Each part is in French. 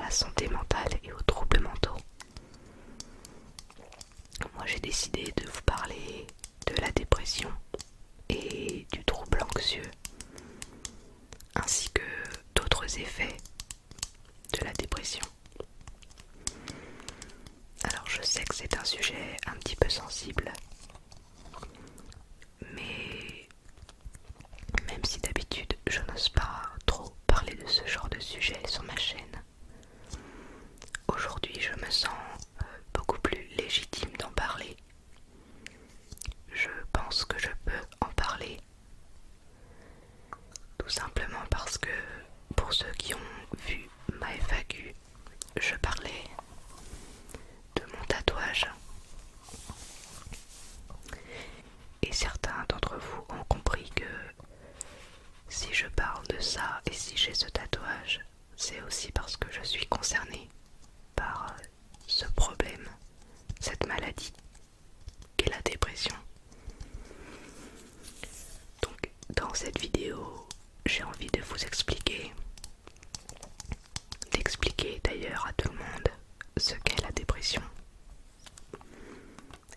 la santé mentale et aux troubles mentaux. Moi j'ai décidé de vous parler de la dépression et du trouble anxieux, ainsi que d'autres effets de la dépression. Alors je sais que c'est un sujet un petit peu sensible, mais même si d'habitude je n'ose pas trop parler de ce genre de sujet sur ma chaîne, aujourd'hui je me sens beaucoup plus légitime d'en parler. Je pense que je peux en parler, tout simplement parce que pour ceux qui ont vu ma FAQ, je parlais de mon tatouage. Et certains d'entre vous ont compris que si je parle de ça et si j'ai ce tatouage, c'est aussi parce que je suis concernée par ce problème, cette maladie qu'est la dépression. Donc dans cette vidéo, j'ai envie de vous expliquer, d'expliquer d'ailleurs à tout le monde ce qu'est la dépression.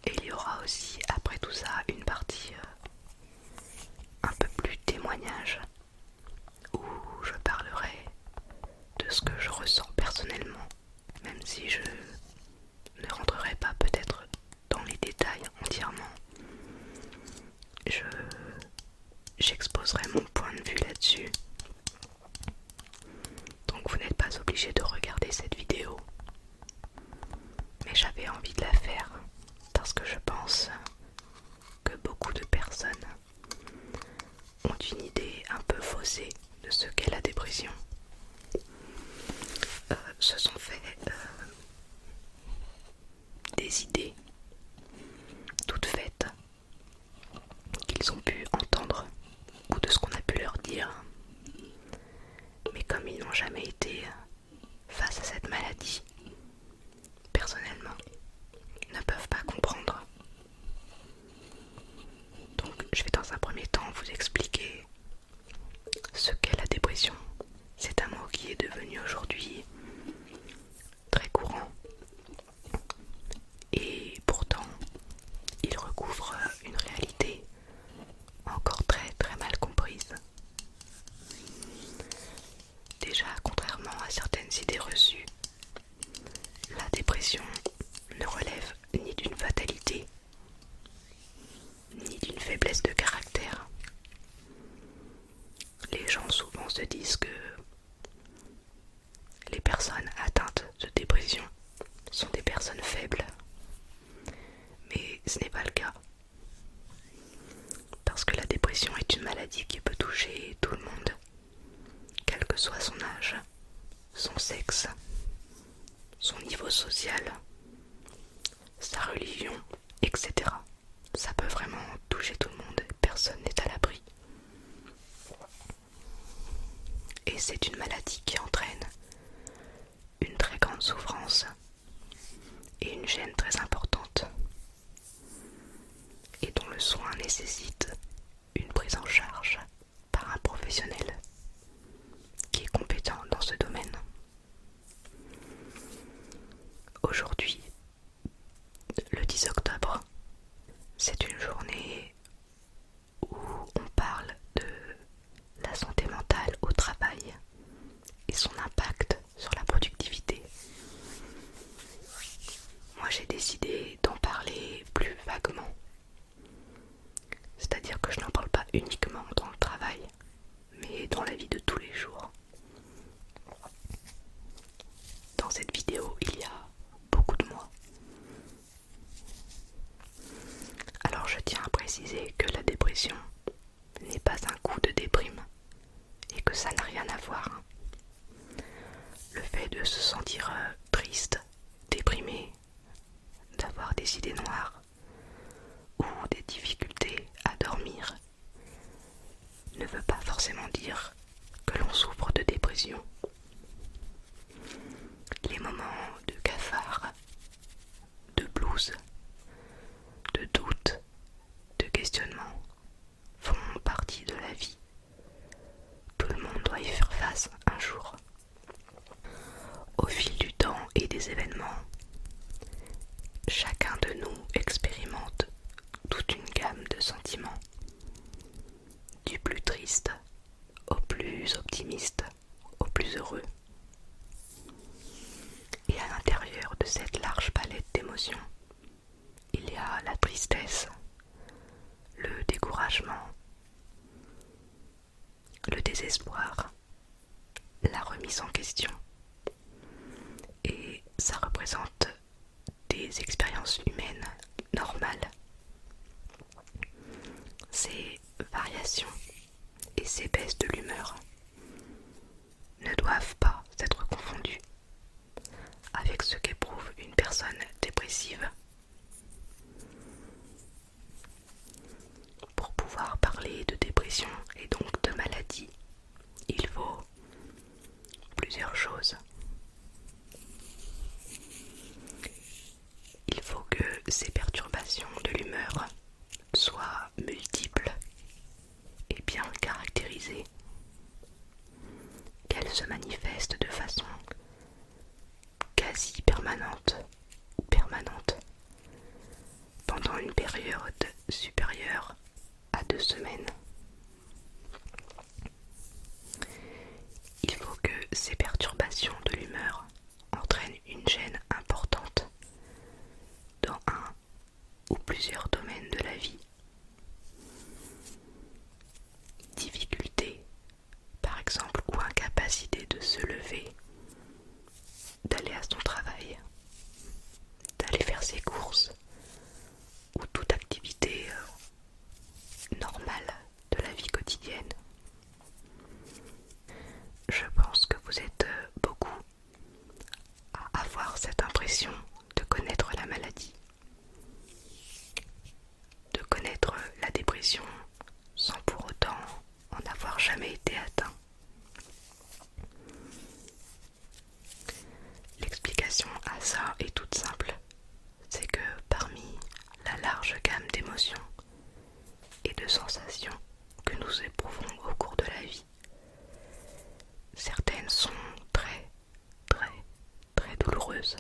Et il y aura aussi après tout ça une partie un peu plus témoignage où je parlerai de ce que je ressens personnellement, même si je ne rentrerai pas peut-être dans les détails entièrement. J'exposerai mon point de vue là-dessus. Donc vous n'êtes pas obligé de regarder cette vidéo, mais j'avais envie de la faire parce que je pense que beaucoup de personnes ont une idée un peu faussée de ce qu'est la dépression. Se sont fait des idées toutes faites qu'ils ont pu entendre ou de ce qu'on a pu leur dire, mais comme ils n'ont jamais été face à cette maladie, personnellement, ils ne peuvent pas comprendre. Donc je vais dans un premier temps vous expliquer ce qu'est la dépression. C'est un mot qui est devenu aujourd'hui très courant et pourtant il recouvre une réalité encore très très mal comprise. Déjà, contrairement à certaines idées reçues, la dépression ne relève ni d'une fatalité ni d'une faiblesse de caractère. Les gens souvent se disent que les personnes atteintes de dépression sont des personnes faibles, mais ce n'est pas le cas. Parce que la dépression est une maladie qui peut toucher tout le monde, quel que soit son âge, son sexe, son niveau social, sa religion, etc. Ça peut vraiment toucher tout le monde, personne n'est à l'abri. Et c'est une maladie qui entraîne une très grande souffrance et une gêne très importante, et dont le soin nécessite une prise en charge par un professionnel qui est compétent dans ce domaine. Aujourd'hui, le 10 octobre, c'est une journée où on parle de la santé mentale au travail et son impact sur la productivité. Moi j'ai décidé d'en parler plus vaguement. C'est-à-dire que je n'en parle pas uniquement dans le travail, mais dans la vie de tous les jours. Dans cette vidéo, il y a beaucoup de moi. Alors je tiens à préciser que la dépression n'est pas un coup de déprime et que ça n'a rien à voir. Le fait de se sentir triste, déprimé, d'avoir des idées noires ou des difficultés à dormir ne veut pas forcément dire que l'on souffre de dépression. Les moments de cafard, de blues, de doute, de questionnement font partie de la vie. Tout le monde doit y faire face un jour. Au fil question. Et ça représente des expériences humaines normales. Ces variations et ces baisses de l'humeur ne doivent pas être confondues avec ce qu'éprouve une personne dépressive. Pour pouvoir parler de dépression et donc de maladie, il faut plusieurs choses. Il faut que ces perturbations de l'humeur soient multiples et bien caractérisées, qu'elles se manifestent de façon quasi permanente ou permanente pendant une période supérieure à 2 semaines. Il faut que ces perturbations de l'humeur entraînent une gêne importante dans un ou plusieurs domaines de la vie. Difficulté, par exemple, ou incapacité de se lever, d'aller à son travail, d'aller faire ses courses, ou toute activité normale de la vie quotidienne. Je pense que vous êtes beaucoup à avoir cette impression de connaître la maladie, de connaître la dépression sans pour autant en avoir jamais été atteint. L'explication à ça est toute simple, c'est que parmi la large gamme d'émotions et de sensations que nous éprouvons au cours de la vie, certaines sont très douloureuses.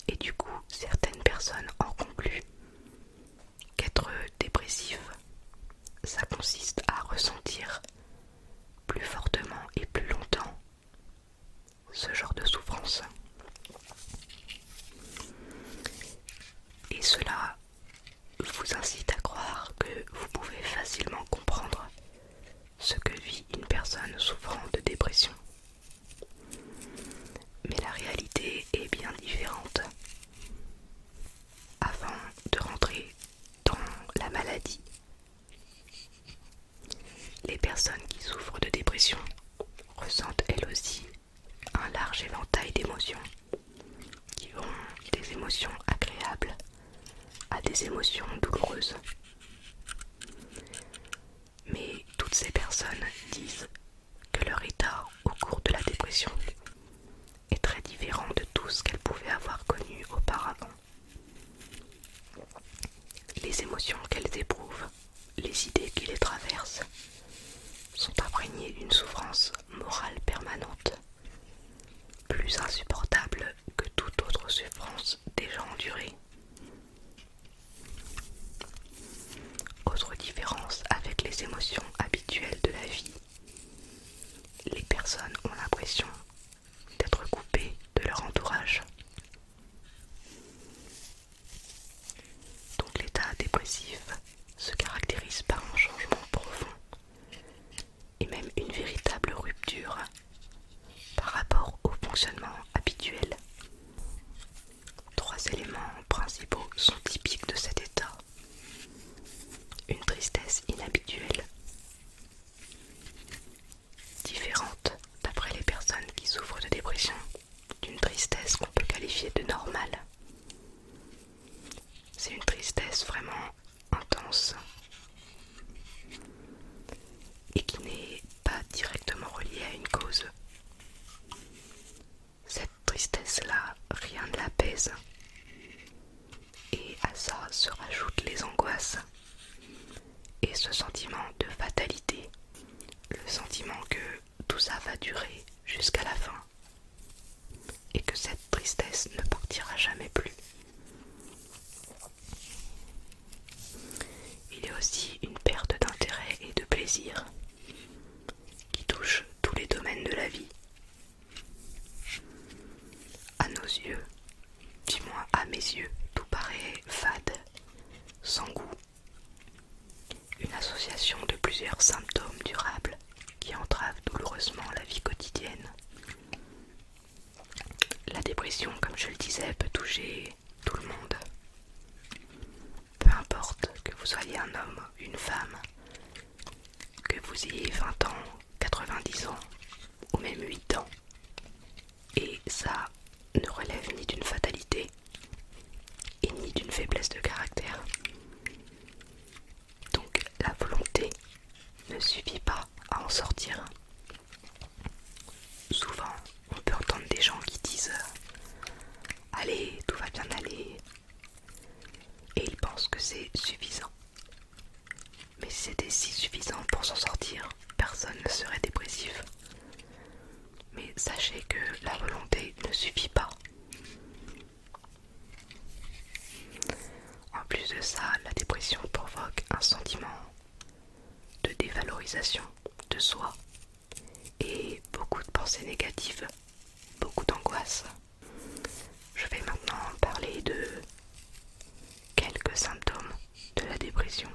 Et du coup, certaines personnes en concluent qu'être dépressif, ça consiste à ressentir plus fortement et plus longtemps ce genre de souffrance. Et cela vous incite à croire que vous pouvez facilement comprendre ce que vit une personne souffrant de dépression. Mais la réalité est bien différente. Avant de rentrer dans la maladie, les personnes qui souffrent de dépression ressentent elles aussi un large éventail d'émotions qui vont des émotions agréables à des émotions douloureuses. Mais toutes ces personnes disent que leur état au cours de la dépression est très différent de tout ce qu'elles pouvaient avoir connu auparavant. Les émotions qu'elles éprouvent, les idées qui les traversent, sont imprégnées d'une souffrance morale permanente, plus insupportable que toute autre souffrance déjà endurée. Autre différence avec les émotions habituelles de la vie, les personnes ont l'impression d'être coupées de leur entourage. Donc l'état dépressif se caractérise par un changement profond et même une véritable rupture par rapport au fonctionnement habituel. 3 éléments principaux sont typiques de cet état. Une tristesse inhabituelle, différente d'après les personnes qui souffrent de dépression, d'une tristesse qu'on peut qualifier de normale. C'est une tristesse vraiment intense et qui n'est pas directement reliée à une cause. Cette tristesse-là, rien ne l'apaise. Et à ça se rajoutent les angoisses et ce sentiment de fatalité, le sentiment que tout ça va durer jusqu'à la fin et que cette tristesse ne partira jamais plus. Il y a aussi une perte d'intérêt et de plaisir qui touche tous les domaines de la vie. À nos yeux, du moins à mes yeux, tout paraît fade, sans goût. Une association de plusieurs symptômes durables qui entravent douloureusement la vie quotidienne. je le disais, peut toucher tout le monde. Peu importe que vous soyez un homme, une femme, que vous ayez 20 ans, 90 ans ou même 8 ans. Et ça ne relève ni d'une fatalité et ni d'une faiblesse de caractère. Donc la volonté ne suffit pas à en sortir. Souvent, on peut entendre des gens qui disent allez, tout va bien aller, et ils pensent que c'est suffisant. Mais si c'était si suffisant pour s'en sortir, personne ne serait dépressif. Mais sachez que la volonté ne suffit pas. En plus de ça, la dépression provoque un sentiment de dévalorisation de soi et beaucoup de pensées négatives, beaucoup d'angoisse. Je vais maintenant parler de quelques symptômes de la dépression.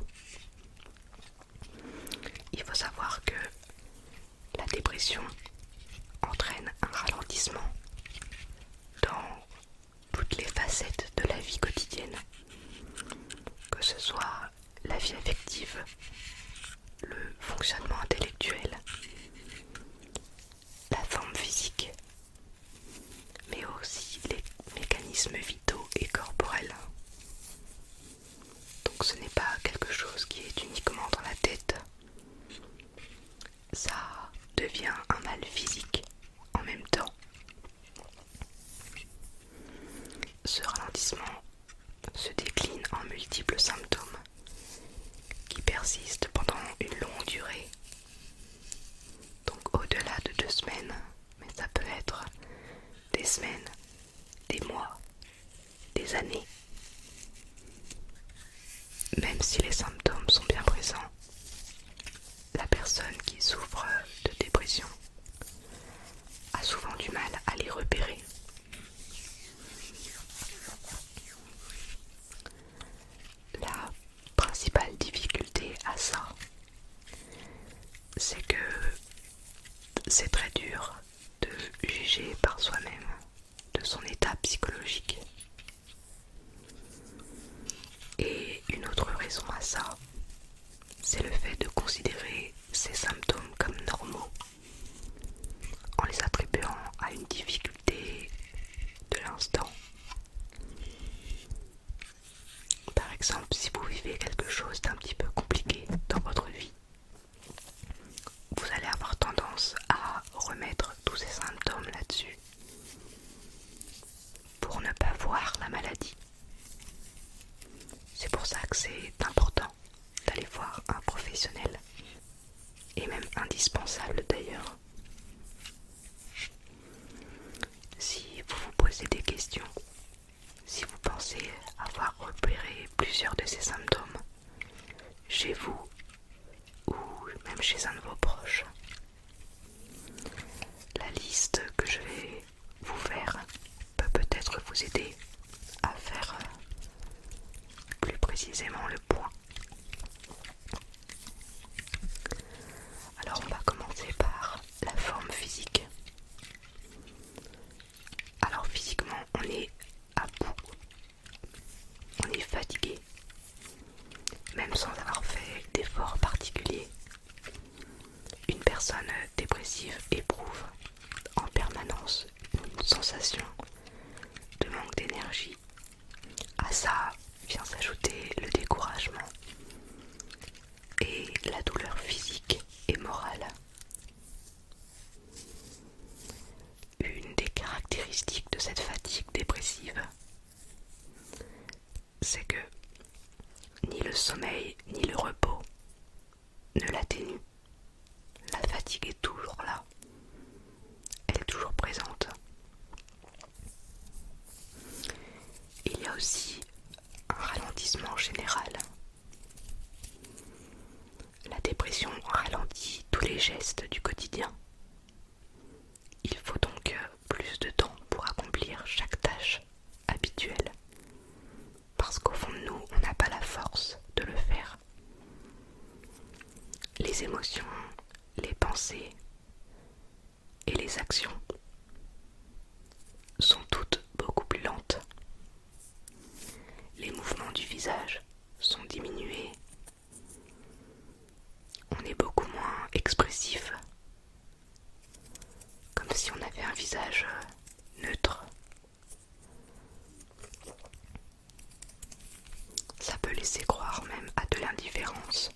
Il faut savoir que la dépression entraîne un ralentissement dans toutes les facettes de la vie quotidienne, que ce soit la vie affective, le fonctionnement intellectuel, la forme physique, mais aussi les mécanismes vitaux et corporels. Donc ce n'est pas quelque chose qui est uniquement dans la tête. Ça devient un mal physique en même temps. Ce ralentissement se décline en multiples symptômes qui persistent pendant une longue durée. Donc au-delà de 2 semaines, mais ça peut être des semaines, des mois, des années. Même si les symptômes sont bien présents, la personne qui souffre de dépression a souvent du mal à les repérer. La principale difficulté à ça, c'est que c'est très dur de juger par soi-même de son état psychologique. Et une autre raison à ça, c'est le fait de considérer ces symptômes comme normaux, en les attribuant à une difficulté de l'instant. Par exemple, si vous vivez quelque chose d'un petit peu compliqué dans votre vie, vous allez avoir tendance à remettre tous ces symptômes là-dessus pour ne pas voir la maladie. C'est pour ça que c'est important d'aller voir un professionnel visage neutre. Ça peut laisser croire même à de l'indifférence,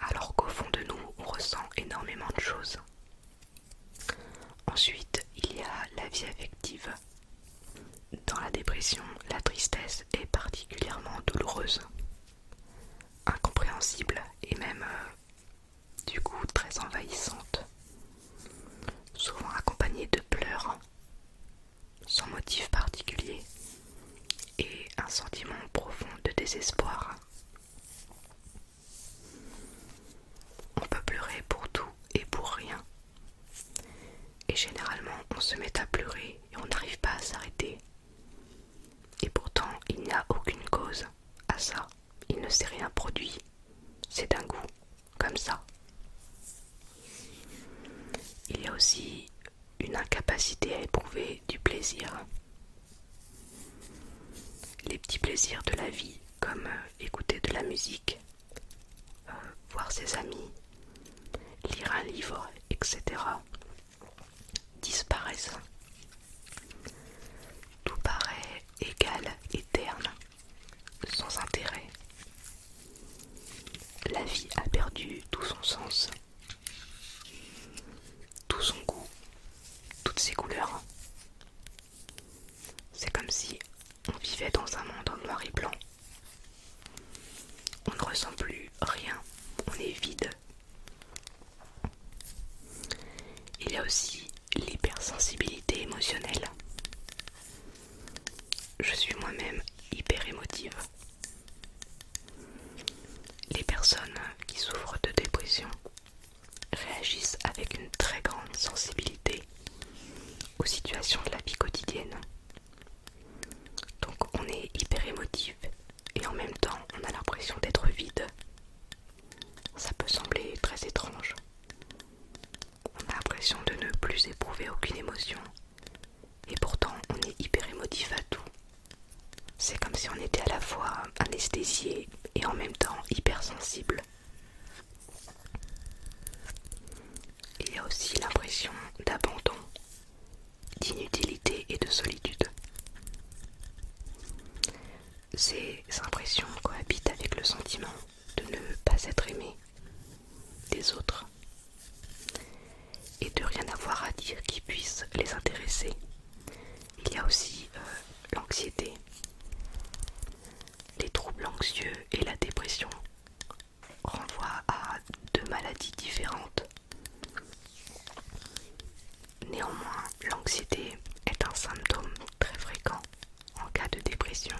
alors qu'au fond de nous, on ressent énormément de choses. Ensuite, il y a la vie affective. Dans la dépression, la tristesse est particulièrement douloureuse, incompréhensible et même du coup très envahissante, souvent accompagnée de pleurs, sans motif particulier, et un sentiment profond de désespoir. On peut pleurer pour tout et pour rien. Et généralement, on se met à pleurer et on n'arrive pas à s'arrêter. Et pourtant, il n'y a aucune cause à ça. Il ne s'est rien produit. C'est d'un goût, comme ça. Il y a aussi une incapacité à éprouver du plaisir. Les petits plaisirs de la vie, comme écouter de la musique, voir ses amis, lire un livre, etc., disparaissent. Tout paraît égal et terne, sans intérêt. La vie a perdu tout son sens, tout son goût, toutes ses couleurs. C'est comme si on vivait dans un monde en noir et blanc. On ne ressent plus rien, on est vide. Il y a aussi l'hypersensibilité émotionnelle. Je suis moi-même hyper émotive. Les personnes qui souffrent de dépression réagissent avec une très grande sensibilité aux situations de la vie quotidienne. Donc on est hyper émotif et en même temps on a l'impression d'être vide. Ça peut sembler très étrange. On a l'impression de ne plus éprouver aucune émotion et pourtant on est hyper émotif à tout. C'est comme si on était à la fois anesthésié et en même temps hypersensible. Il y a aussi l'impression d'abandon, d'inutilité et de solitude. Ces impressions cohabitent avec le sentiment de ne pas être aimé des autres et de rien avoir à dire qui puisse les intéresser. Il y a aussi l'anxiété, les troubles anxieux et la dépression renvoient à deux maladies différentes. Néanmoins, l'anxiété est un symptôme très fréquent en cas de dépression.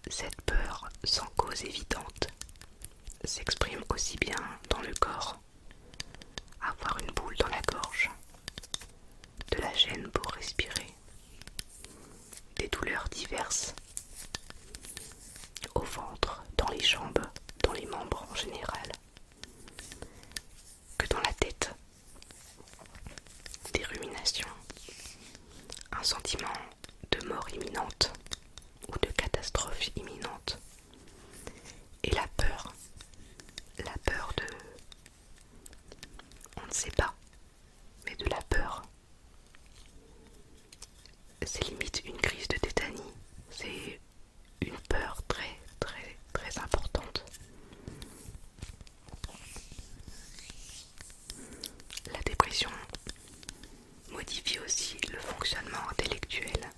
Cette peur sans cause évidente s'exprime aussi bien dans le corps, avoir une boule dans la gorge, de la gêne pour respirer, des douleurs diverses, au ventre, dans les jambes, dans les membres en général, que dans la tête, des ruminations, un sentiment de mort imminente ou de catastrophe imminente, et la peur de, on ne sait pas, mais de la peur. C'est limite une crise de tétanie, c'est une peur très très très importante. La dépression modifie aussi le fonctionnement intellectuel.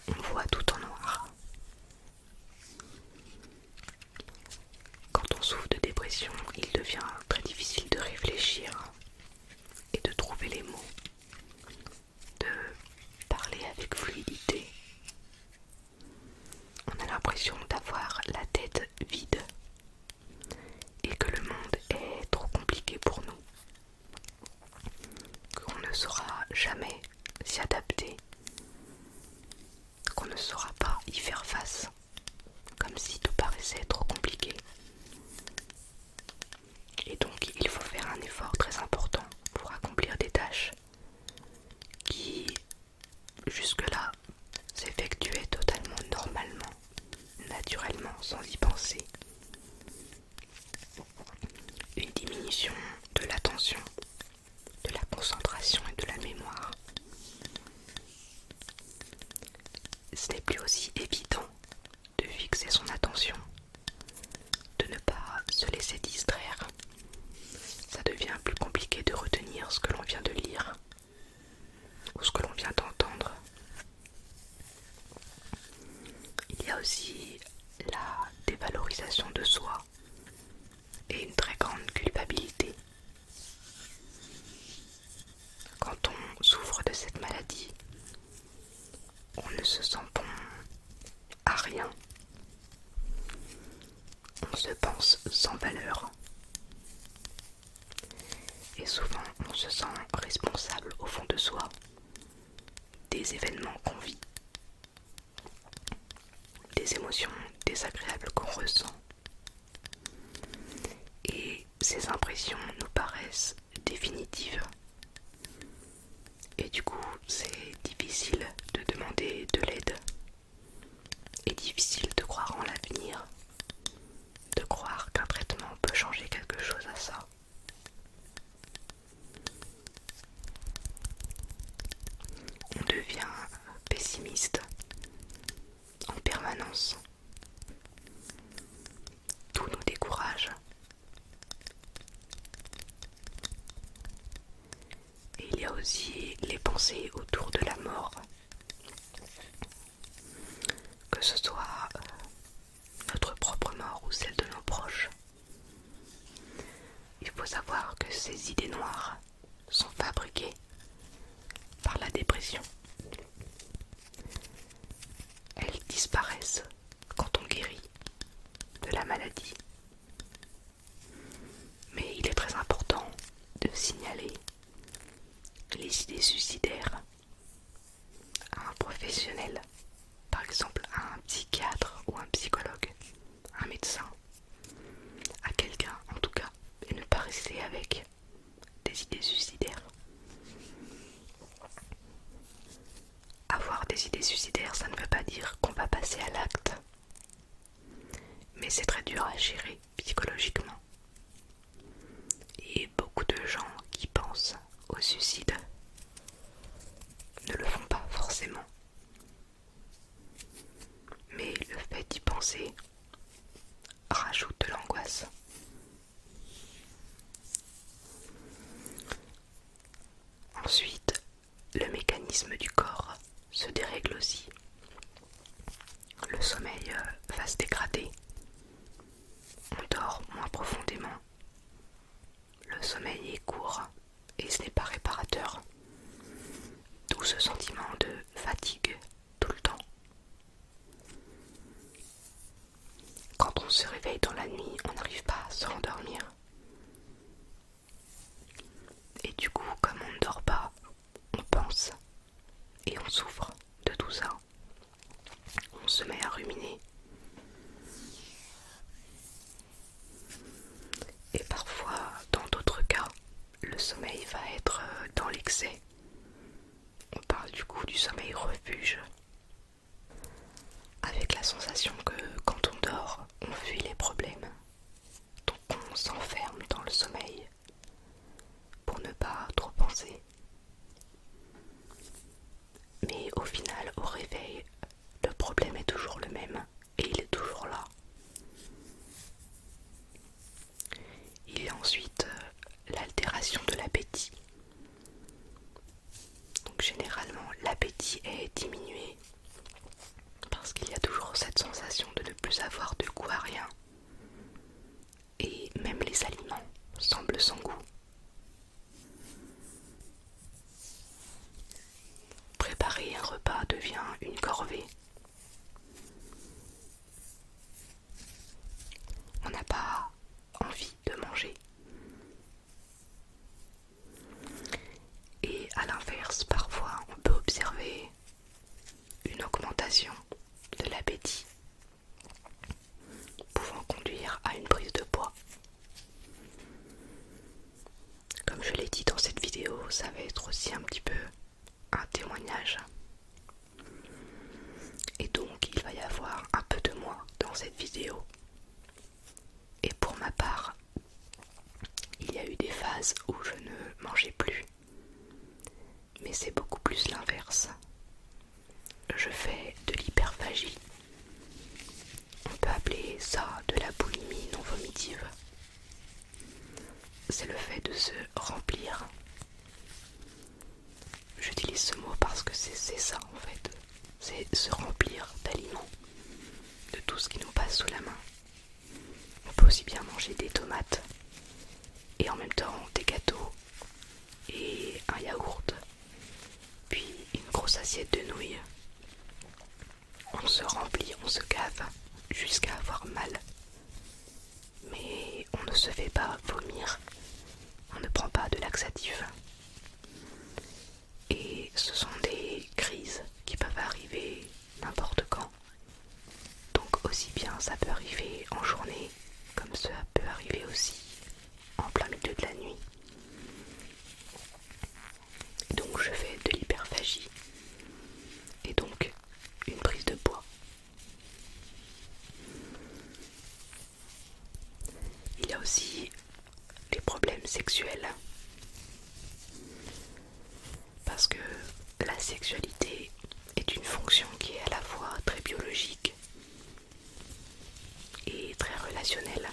On voit tout en noir. Quand on souffre de dépression, il devient très difficile de réfléchir et de trouver les mots, de parler avec fluidité. On a l'impression d'avoir la tête vide et que le monde est trop compliqué pour nous, qu'on ne saura jamais s'y adapter, qu'on ne saura pas y faire face, comme si tout paraissait trop compliqué. Et donc il faut faire un effort très important pour accomplir des tâches qui jusque-là s'effectuaient totalement normalement, naturellement, sans y penser. Une diminution devient plus compliqué de retenir ce que l'on vient de lire ou ce que l'on vient d'entendre. Il y a aussi la dévalorisation de soi et une très grande culpabilité. Quand on souffre de cette maladie, on ne se sent bon à rien. On se pense sans valeur. Et souvent, on se sent responsable au fond de soi des événements qu'on vit, des émotions désagréables qu'on ressent. Et ces impressions nous paraissent définitives. Et du coup, c'est difficile de demander de l'aide. Et difficile de croire en l'avenir, de croire qu'un traitement peut changer quelque chose à ça. On devient pessimiste en permanence. Tout nous décourage. Et il y a aussi les pensées autour de la mort. Que ce soit notre propre mort ou celle de nos proches. Il faut savoir que ces idées noires sont fabriquées par la dépression. Elles disparaissent quand on guérit de la maladie. Mais il est très important de signaler les idées suicidaires à un professionnel, par exemple à un psychiatre ou un psychologue, un médecin, à quelqu'un en tout cas, et ne pas rester avec des idées suicidaires. Avoir des idées suicidaires, ça ne veut pas dire qu'on va passer à l'acte, mais c'est très dur à gérer psychologiquement. Et beaucoup de gens qui pensent au suicide ne le font pas forcément. Mais le fait d'y penser rajoute de l'angoisse. Ensuite, le mécanisme du corps se dérègle aussi. Le sommeil va se dégrader. On dort moins profondément. Le sommeil est court et ce n'est pas réparateur. D'où ce sentiment de fatigue tout le temps. Quand on se réveille dans la nuit, on n'arrive pas à se rendormir. Et du coup, comme on ne dort pas, on pense et on souffre de tout ça. On se met à ruminer. Et parfois, dans d'autres cas, le sommeil va être dans l'excès. On parle du coup du sommeil refuge. Avec la sensation que quand on dort, on fuit les problèmes. Donc on s'enferme dans le sommeil pour ne pas trop penser. Mais au final, au réveil, le problème est toujours le même et il est toujours là. Il y a ensuite l'altération de l'appétit. Donc généralement, l'appétit est diminué parce qu'il y a toujours cette sensation de ne plus avoir de goût à rien. Et même les aliments semblent sans goût. Préparer un repas devient une corvée. On n'a pas envie de manger. Et à l'inverse, parfois, on peut observer une augmentation de l'appétit, pouvant conduire à une prise de poids. Comme je l'ai dit dans cette vidéo, ça va être aussi un petit peu un témoignage. Et donc, il va y avoir un peu de moi dans cette vidéo. Et pour ma part, il y a eu des phases où je ne mangeais plus. Mais c'est beaucoup plus l'inverse. Je fais de l'hyperphagie. On peut appeler ça de la boulimie non vomitive. c'est le fait de se remplir. J'utilise ce mot parce que c'est ça en fait. C'est se remplir d'aliments, de tout ce qui nous passe sous la main. On peut aussi bien manger des tomates et en même temps des gâteaux et un yaourt, puis une grosse assiette de nouilles. On se remplit, on se gave jusqu'à avoir mal. Mais on ne se fait pas vomir, on ne prend pas de laxatif. Et ce sont des crises qui peuvent arriver n'importe quand. Donc aussi bien ça peut arriver en journée, comme ça peut arriver aussi en plein milieu de la nuit. Et donc je fais de l'hyperphagie et donc une prise de poids. Il y a aussi les problèmes sexuels. Parce que la sexualité est une fonction qui est à la fois très biologique et très relationnelle.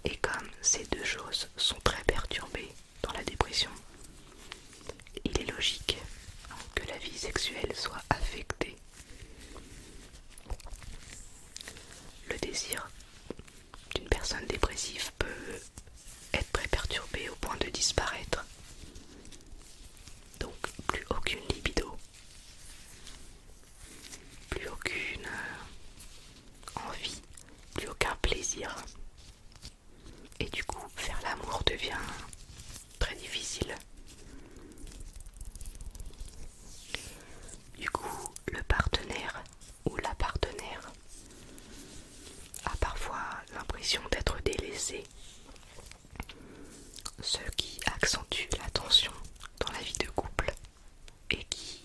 Et comme ces deux choses sont très perturbées dans la dépression, il est logique que la vie sexuelle soit affectée. Le désir d'une personne dépressive peut être très perturbé au point de disparaître. Donc plus aucune libido, plus aucune envie, plus aucun plaisir. Et du coup, faire l'amour devient très difficile. Du coup, le partenaire ou la partenaire a parfois l'impression d'être délaissé, ce qui accentue la tension dans la vie de couple et qui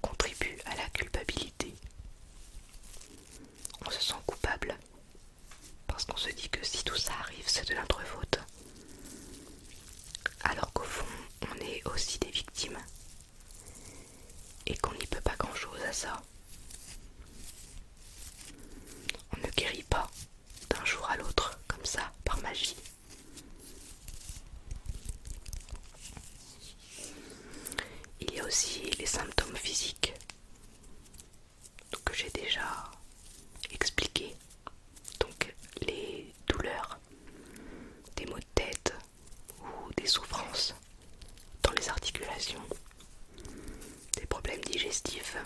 contribue à la culpabilité. On se sent coupable parce qu'on se dit que si tout ça arrive, c'est de notre faute. Alors qu'au fond, on est aussi des victimes et qu'on n'y peut pas grand-chose à ça. On ne guérit pas d'un jour à l'autre comme ça, par magie. Il y a aussi les symptômes physiques que j'ai déjà expliqués. Donc les douleurs, des maux de tête ou des souffrances dans les articulations, des problèmes digestifs,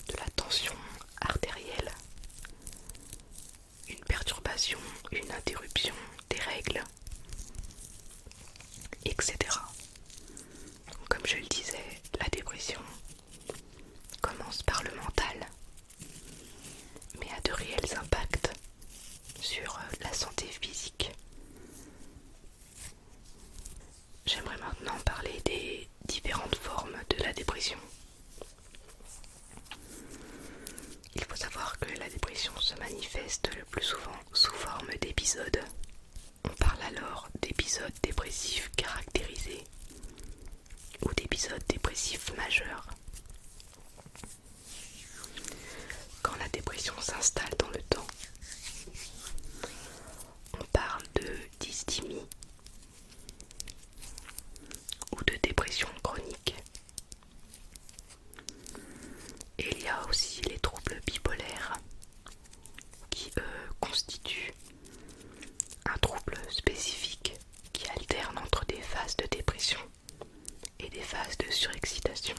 de la tension artérielle, une perturbation, une interruption des règles, etc. Comme je le disais, la dépression commence par le mental, mais a de réels impacts sur la santé physique. J'aimerais maintenant parler des différentes formes de la dépression. Il faut savoir que la dépression se manifeste le plus souvent sous forme d'épisodes. On parle alors d'épisodes dépressifs caractérisés ou d'épisodes dépressifs majeurs. Quand la dépression s'installe dans le temps, on parle de dysthymie ou de dépression chronique. Et il y a aussi les troubles bipolaires qui constituent un trouble spécifique qui alterne entre des phases de dépression et des phases de surexcitation.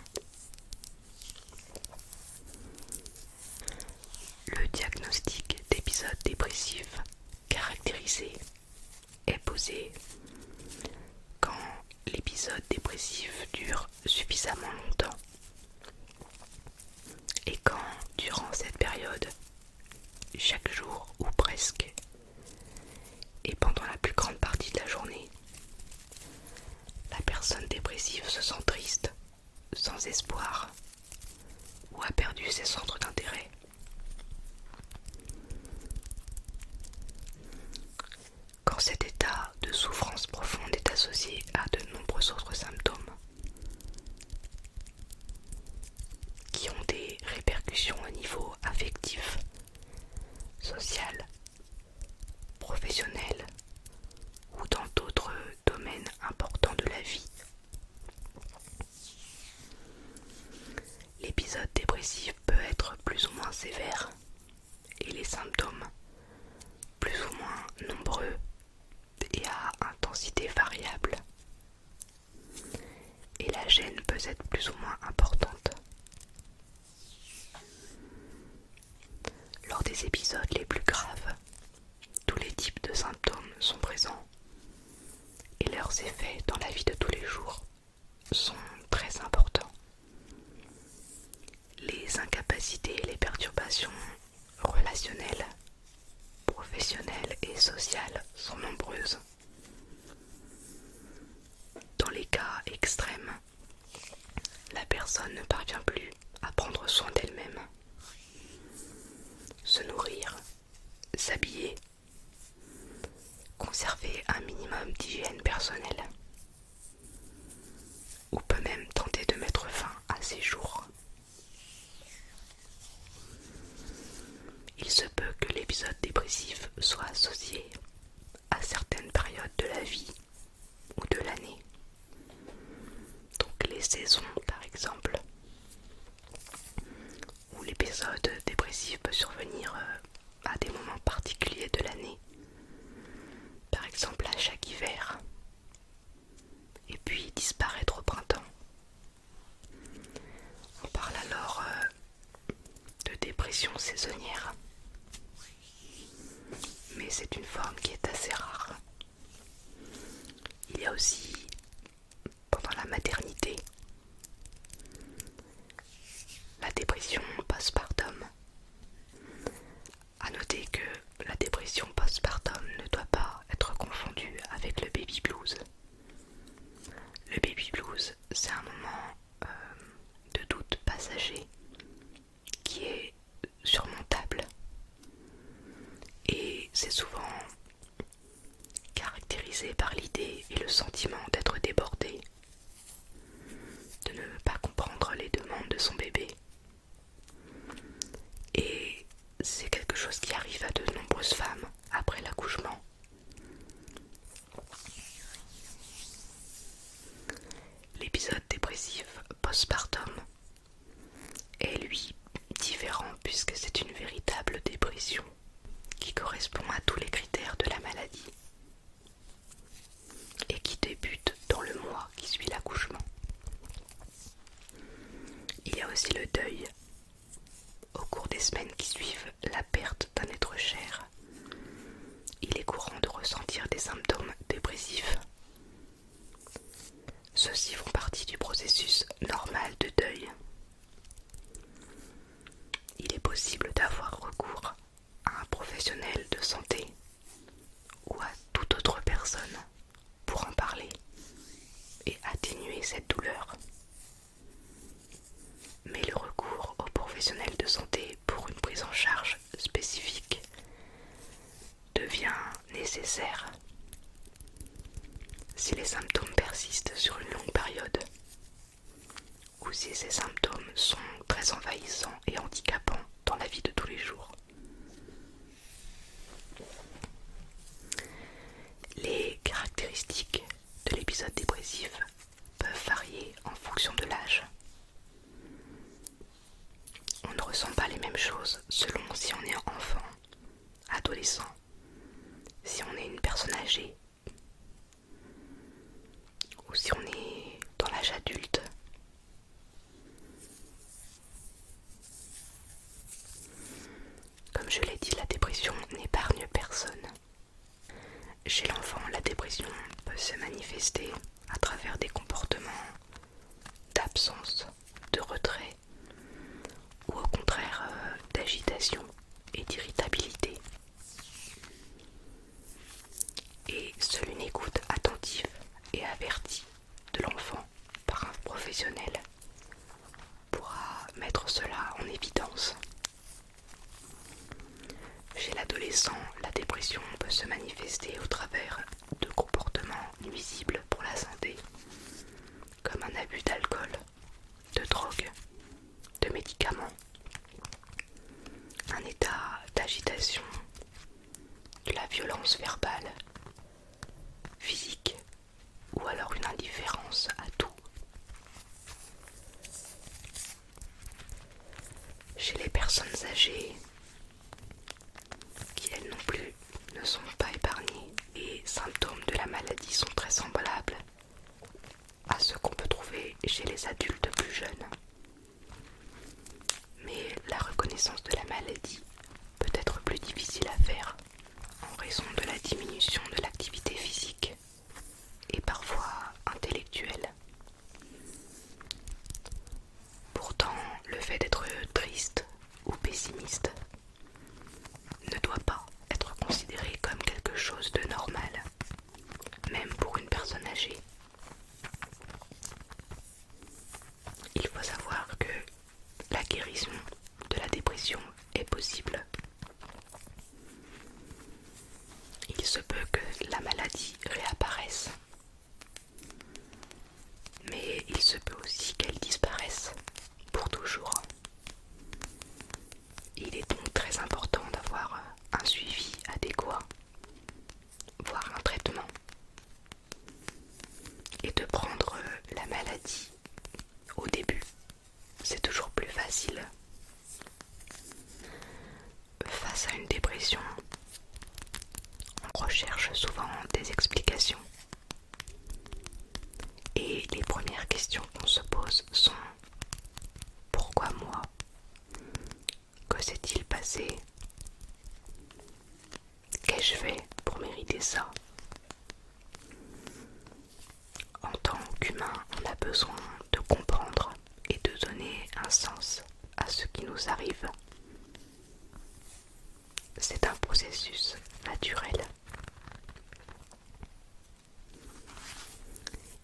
Le diagnostic d'épisode dépressif caractérisé est posé quand l'épisode dépressif dure suffisamment longtemps et quand, durant cette période, chaque jour ou presque, et pendant la plus grande partie de la journée, la personne dépressive se sent triste, sans espoir, ou a perdu ses centres d'intérêt. Quand cet état de souffrance profonde est associé à de nombreux autres symptômes qui ont des répercussions au niveau affectif, social professionnel ou dans d'autres domaines importants de la vie. L'épisode dépressif peut être plus ou moins sévère et les symptômes plus ou moins nombreux et à intensité variable. Et la gêne peut être plus ou moins importante. Lors des épisodes les plus graves, tous les types de symptômes sont présents et leurs effets dans la vie de tous les jours sont très importants. Les incapacités et les perturbations relationnelles, professionnelles et sociales sont nombreuses. Dans les cas extrêmes, la personne ne parvient plus à prendre soin d'elle-même, se nourrir, s'habiller, conserver un minimum d'hygiène personnelle, ou peut même tenter de mettre fin à ses jours. Il se peut que l'épisode dépressif soit associé à certaines périodes de la vie ou de l'année. Donc les saisons par exemple, où l'épisode dépressif peut survenir à des moments particuliers de l'année, par exemple à chaque hiver, et puis disparaître au printemps. On parle alors de dépression saisonnière, mais c'est une forme qui est assez rare. Il y a aussi pendant la maternité la dépression postpartum. À noter que la dépression postpartum ne doit pas être confondue avec le baby blues. Le baby blues, c'est un moment de doute passager qui est surmontable et c'est souvent caractérisé par l'idée et le sentiment d'être débordé, de ne pas comprendre les demandes de son bébé. Et c'est quelque chose qui arrive à de nombreuses femmes après l'accouchement. L'épisode dépressif postpartum est lui différent puisque c'est une véritable dépression qui correspond à tous les critères de la maladie et qui débute dans le mois qui suit l'accouchement. Il y a aussi le deuil. Au cours des semaines qui suivent la perte d'un être cher, il est courant de ressentir des symptômes dépressifs. Ceux-ci font partie du processus normal de deuil. Il est possible d'avoir recours à un professionnel de santé ou à toute autre personne pour en parler et atténuer cette douleur. Mais le recours aux professionnels de santé pour une prise en charge spécifique devient nécessaire si les symptômes persistent sur une longue période ou si ces symptômes sont très envahissants et handicapants dans la vie de tous les jours. Les caractéristiques de l'épisode dépressif peuvent varier en fonction de l'âge. On ne ressent pas les mêmes choses selon si on est enfant, adolescent, si on est une personne âgée ou si on est dans l'âge adulte. Comme je l'ai dit, la dépression n'épargne personne. Chez l'enfant, la dépression peut se manifester à travers des comportements d'absence, de retrait ou au contraire d'agitation et d'irritabilité. Et seule une écoute attentive et avertie de l'enfant par un professionnel pourra mettre cela en évidence. Chez l'adolescent, la dépression peut se manifester au travers de comportements nuisibles pour la santé, comme un abus d'alcool, de drogue, de médicaments, un état verbale, physique, ou alors une indifférence à tout. Chez les personnes âgées, qui elles non plus ne sont pas épargnées, les symptômes de la maladie sont très semblables à ceux qu'on peut trouver chez les adultes plus jeunes. Mais la reconnaissance de la maladie peut être plus difficile à faire en raison de la diminution de l'activité physique et parfois intellectuelle. Pourtant, le fait d'être triste ou pessimiste ne doit pas être considéré comme quelque chose de normal, même pour une personne âgée. Il faut savoir que la guérison de la dépression est possible. Il se peut que la maladie réapparaisse, mais il se peut aussi qu'elle disparaisse pour toujours. Il est donc très important d'avoir un suivi adéquat, voire un traitement, et de prendre la maladie au début. C'est toujours plus facile. Face à une dépression, on recherche souvent des explications. Et les premières questions qu'on se pose sont: pourquoi moi? Que s'est-il passé? Qu'ai-je fait pour mériter ça? En tant qu'humain, on a besoin de comprendre et de donner un sens à ce qui nous arrive. C'est un processus naturel.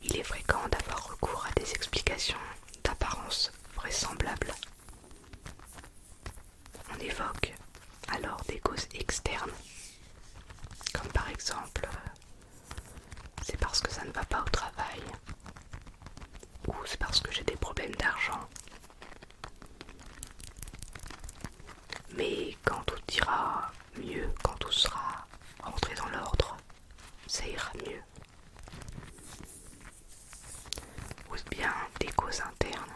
Il est fréquent d'avoir recours à des explications d'apparence vraisemblable. On évoque alors des causes externes, comme par exemple c'est parce que ça ne va pas au travail, ou c'est parce que j'ai des problèmes d'argent. Mais quand tout ira mieux, quand tout sera rentré dans l'ordre, ça ira mieux. Ou bien des causes internes.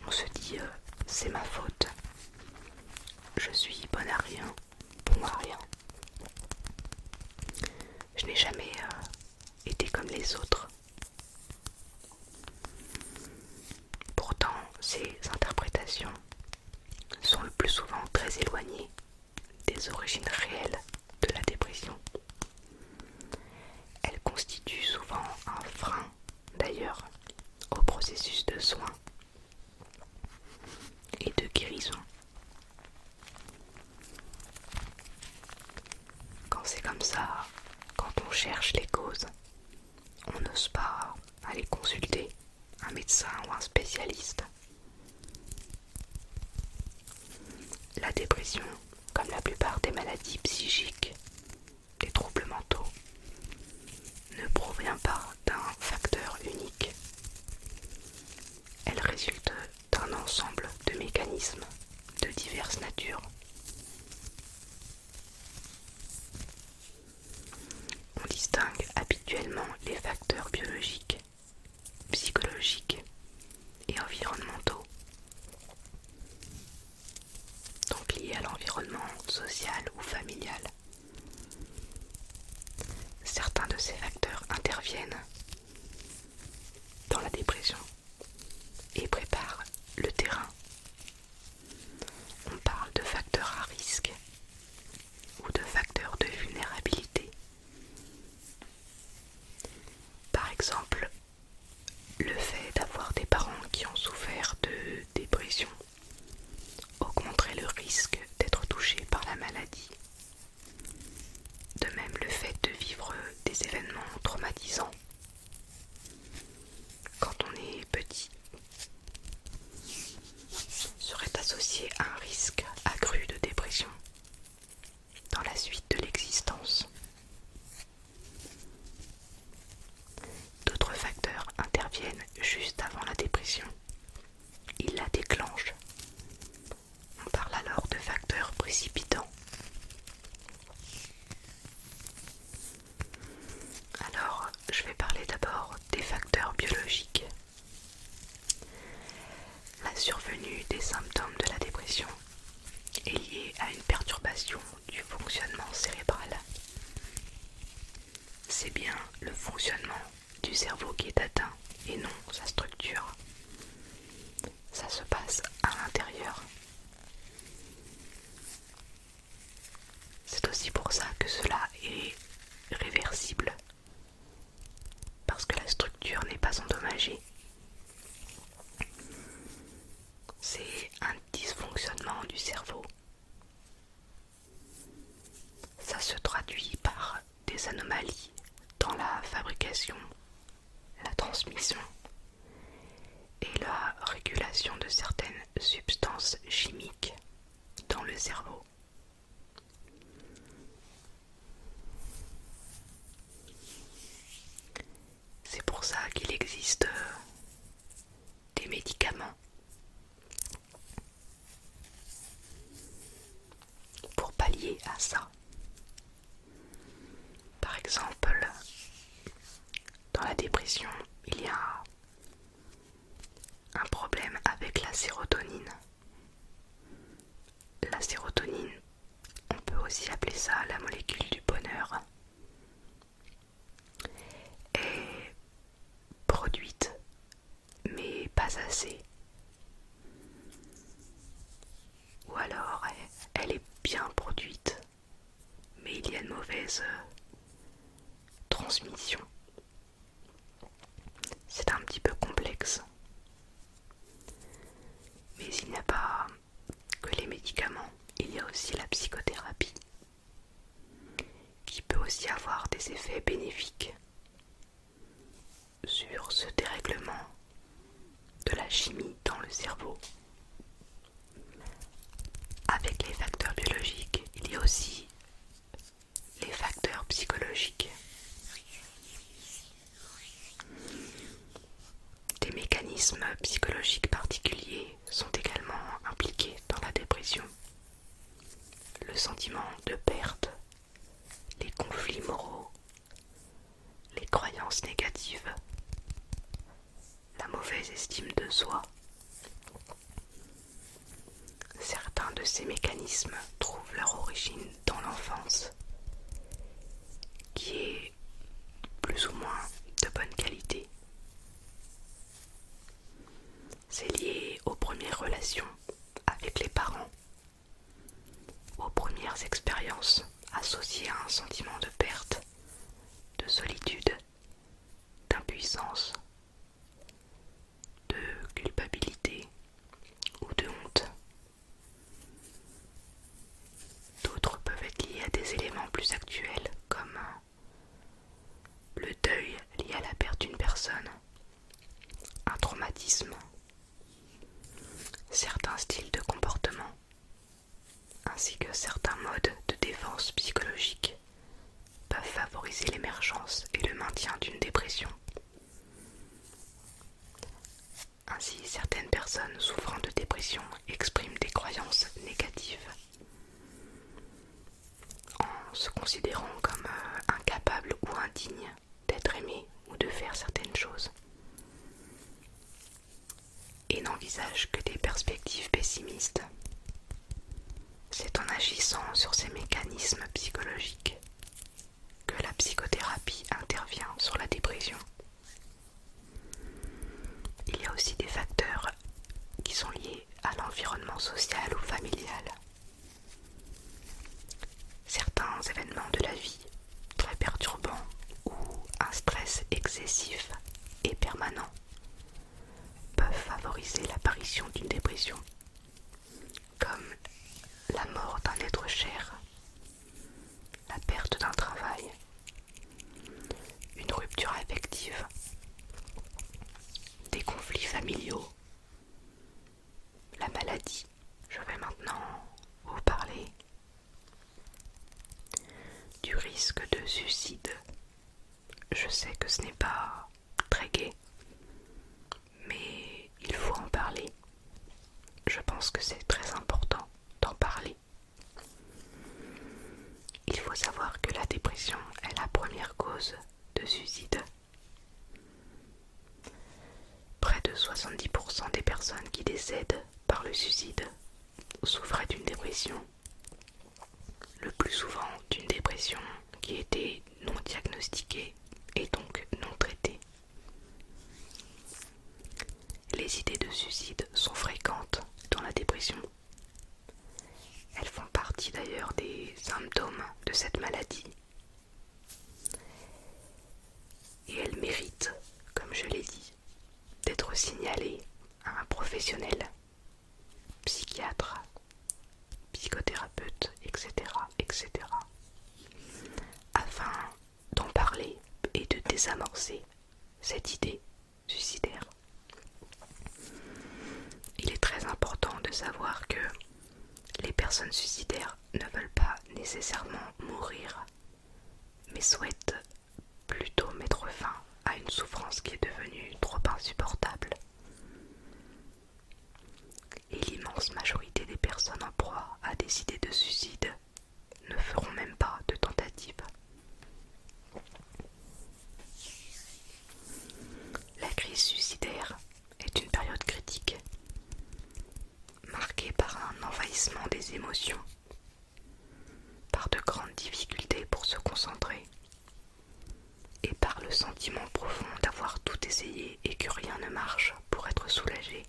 On se dit c'est ma faute, je suis bonne à rien, bon à rien. Je n'ai jamais été comme les autres. Pourtant, ces interprétations sont le plus souvent très éloignées des origines réelles de la dépression. Elles constituent souvent un frein, d'ailleurs, au processus de soins et de guérison. Quand c'est comme ça, quand on cherche les causes, on n'ose pas aller consulter un médecin ou un spécialiste. La dépression, comme la plupart des maladies psychiques, des troubles mentaux, ne provient pas d'un facteur unique. Elle résulte d'un ensemble de mécanismes de diverses natures. On distingue habituellement les facteurs biologiques, psychologiques et environnementaux, donc liés à l'environnement social ou familial. Certains de ces facteurs interviennent dans la dépression et préparent le terrain. On parle de facteurs à risque ou de facteurs de vulnérabilité. Par exemple, le fait d'avoir des parents qui ont souffert de dépression augmenterait le risque d'être touché par la maladie. De même, le fait de vivre des événements traumatisants c'est bien le fonctionnement du cerveau qui est atteint et non sa structure. Ça se passe à l'intérieur. C'est aussi pour ça que cela est réversible, parce que la structure n'est pas endommagée. C'est un dysfonctionnement du cerveau. Ça se traduit par des anomalies dans la fabrication, la transmission et la régulation de certaines substances chimiques dans le cerveau. C'est pour ça qu'il existe des médicaments pour pallier à ça. Par exemple, dans la dépression, il y a un problème avec la sérotonine. La sérotonine, on peut aussi appeler ça la molécule du bonheur, est produite, mais pas assez. Ou alors, elle est bien produite, mais il y a une mauvaise transmission. C'est un petit peu complexe. Mais il n'y a pas que les médicaments, il y a aussi la psychothérapie, qui peut aussi avoir des effets bénéfiques sur ce dérèglement de la chimie dans le cerveau. Avec les facteurs biologiques, il y a aussi les facteurs psychologiques. Des mécanismes psychologiques particuliers sont également impliqués dans la dépression. Le sentiment de perte, les conflits moraux, les croyances négatives, la mauvaise estime de soi. Certains de ces mécanismes trouvent leur origine dans l'enfance, qui est plus ou moins de bonne qualité. C'est lié aux premières relations avec les parents, aux premières expériences associées à un sentiment de perte, de solitude, d'impuissance, de culpabilité ou de honte. D'autres peuvent être liés à des éléments plus actuels comme le deuil lié à la perte d'une personne, un traumatisme, certains styles de comportement, ainsi que certains modes de défense psychologique peuvent favoriser l'émergence et le maintien d'une dépression. Ainsi, certaines personnes souffrant de dépression expriment des croyances négatives en se considérant comme incapables ou indignes d'être aimés ou de faire certaines choses, et n'envisagent que des perspectives pessimistes. C'est en agissant sur ces mécanismes psychologiques que la psychothérapie intervient sur la dépression. Il y a aussi des facteurs qui sont liés à l'environnement social ou familial. Certains événements de la vie très perturbants ou un stress excessif et permanent peuvent favoriser l'apparition d'une dépression, comme la mort d'un être cher, la perte d'un travail, une rupture affective, des conflits familiaux, la maladie. Je vais maintenant vous parler du risque de suicide. Je sais que ce n'est pas très gai, mais il faut en parler. Je pense que c'est très important d'en parler. Il faut savoir que la dépression est la première cause de suicide. Près de 70% des personnes qui décèdent par le suicide souffraient d'une dépression. Le plus souvent d'une dépression qui était non diagnostiquée désamorcer cette idée suicidaire. Il est très important de savoir que les personnes suicidaires ne veulent pas nécessairement mourir, mais souhaitent plutôt mettre fin à une souffrance qui est devenue trop insupportable. Et l'immense majorité des personnes en proie à des idées de suicide ne feront même pas de tentative. La crise suicidaire est une période critique, marquée par un envahissement des émotions, par de grandes difficultés pour se concentrer, et par le sentiment profond d'avoir tout essayé et que rien ne marche pour être soulagé.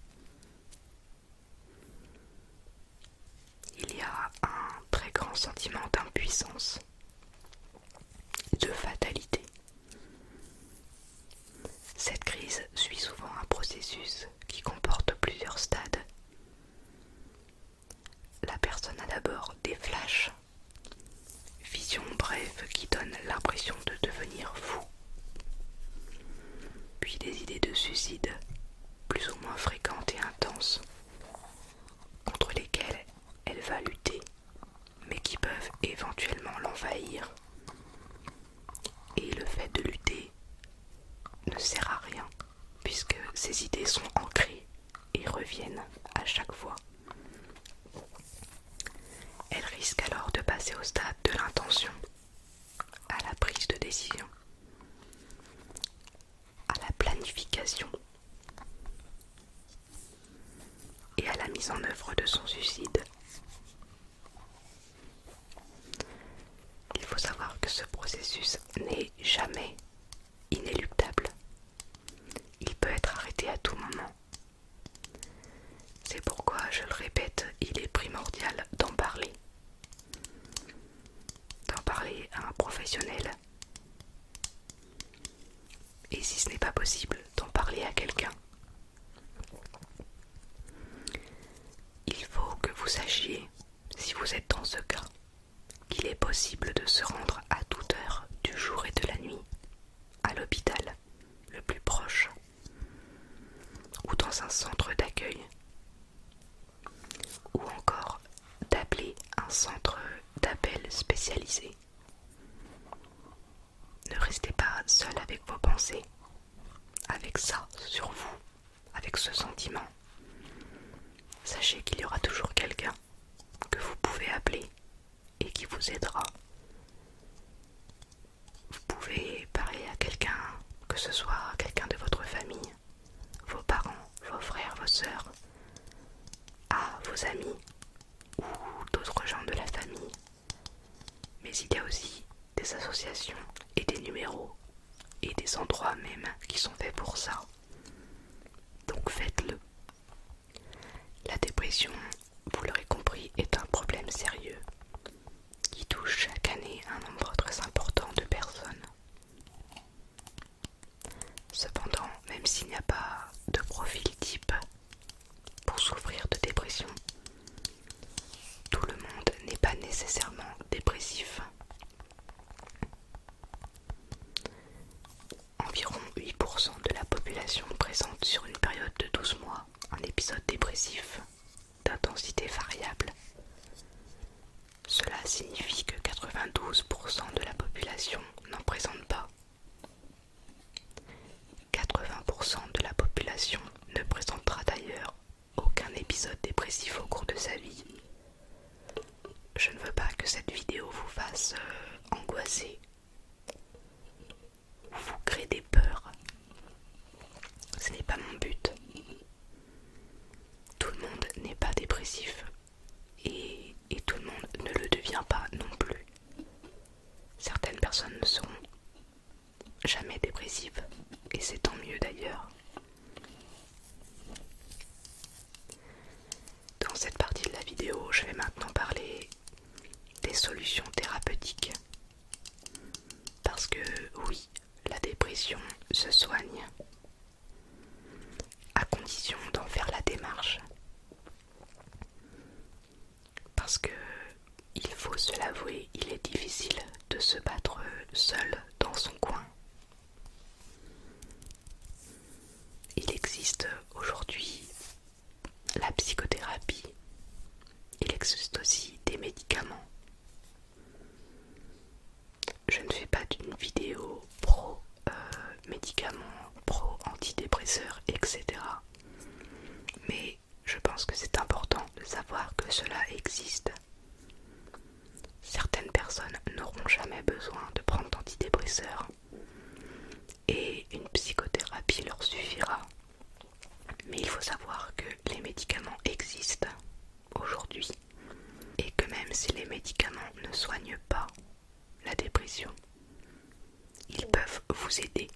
Il y a un très grand sentiment d'impuissance, de fatalité. Cette crise suit souvent un processus qui comporte plusieurs stades. La personne a d'abord des flashs, visions brèves qui donnent l'impression de devenir fou, puis des idées de suicide plus ou moins fréquentes et intenses, contre lesquelles elle va lutter, mais qui peuvent éventuellement l'envahir. Et le fait de lutter ne sert à rien, puisque ces idées sont ancrées et reviennent à chaque fois. Elle risque alors de passer au stade de l'intention, à la prise de décision, à la planification et à la mise en œuvre de son suicide. Il faut savoir que ce processus n'est jamais inéluctable. Il peut être arrêté à tout moment. C'est pourquoi, je le répète, il est primordial d'en parler. D'en parler à un professionnel. Et si ce n'est pas possible, d'en parler à quelqu'un. Il faut que vous sachiez, si vous êtes dans ce cas, qu'il est possible de se rendre à toute heure du jour et de la nuit à l'hôpital le plus proche ou dans un centre d'accueil, ou encore d'appeler un centre d'appel spécialisé. Ne restez pas seul avec vos pensées, avec ça sur vous, avec ce sentiment. Sachez qu'il y aura toujours quelqu'un que vous pouvez appeler et qui vous aidera. Vous pouvez parler à quelqu'un, que ce soit quelqu'un de votre famille, vos parents, vos frères, vos sœurs, à vos amis ou d'autres gens de la famille. Mais il y a aussi des associations et des numéros et des endroits même qui sont faits pour ça. Donc faites-le. La dépression, vous l'aurez compris, est un problème sérieux qui touche chaque année un nombre très important de personnes. Cependant, même s'il n'y a pas de profil type pour souffrir de dépression, tout le monde n'est pas nécessairement dépressif. Environ 8% de la population présente sur une période de 12 mois un épisode dépressif d'intensité variable. Cela signifie que 92% de la population n'en présente pas. 80% de la population ne présentera d'ailleurs aucun épisode dépressif au cours de sa vie. Je ne veux pas que cette vidéo vous fasse angoisser ou vous crée des peurs. Ce n'est pas mon but. Tout le monde n'est pas dépressif et tout le monde ne le devient pas non plus. Certaines personnes ne seront jamais dépressives et c'est tant mieux d'ailleurs. Dans cette partie de la vidéo, je vais maintenant parler des solutions thérapeutiques. Parce que oui, la dépression se soigne, à condition d'en faire la démarche. Parce que, il faut se l'avouer, il est difficile de se battre seul dans son coin. antidépresseurs et une psychothérapie leur suffira. Mais il faut savoir que les médicaments existent aujourd'hui et que même si les médicaments ne soignent pas la dépression, ils peuvent vous aider.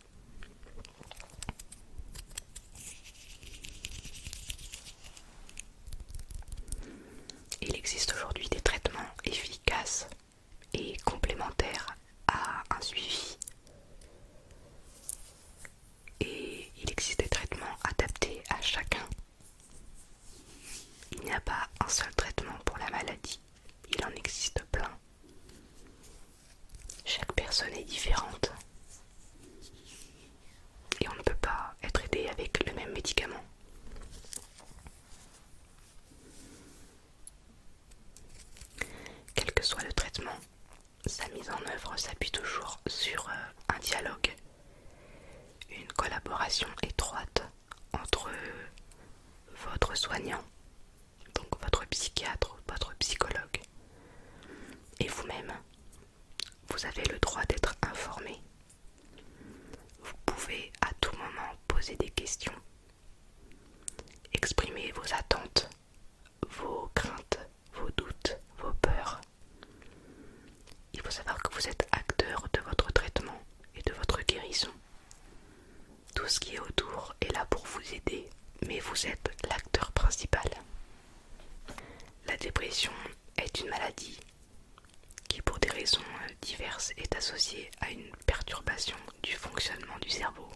Il existe aujourd'hui des traitements efficaces et complémentaires à un suivi. Et il existe des traitements adaptés à chacun. Il n'y a pas un seul traitement pour la maladie, il en existe plein. Chaque personne est différente et on ne peut pas être aidé avec le même médicament. Quel que soit le traitement, sa mise en œuvre s'appuie toujours sur un dialogue, une collaboration étroite entre votre soignant, donc votre psychiatre, votre psychologue, et vous-même. Vous avez le droit d'être informé. Vous pouvez à tout moment poser des questions, exprimer vos attentes, vos craintes, vos doutes, vos peurs. Il faut savoir que vous êtes acteur de votre traitement et de votre guérison. Tout ce qui est autour est là pour vous aider, mais vous êtes l'acteur principal. La dépression est une maladie qui, pour des raisons diverses, est associée à une perturbation du fonctionnement du cerveau.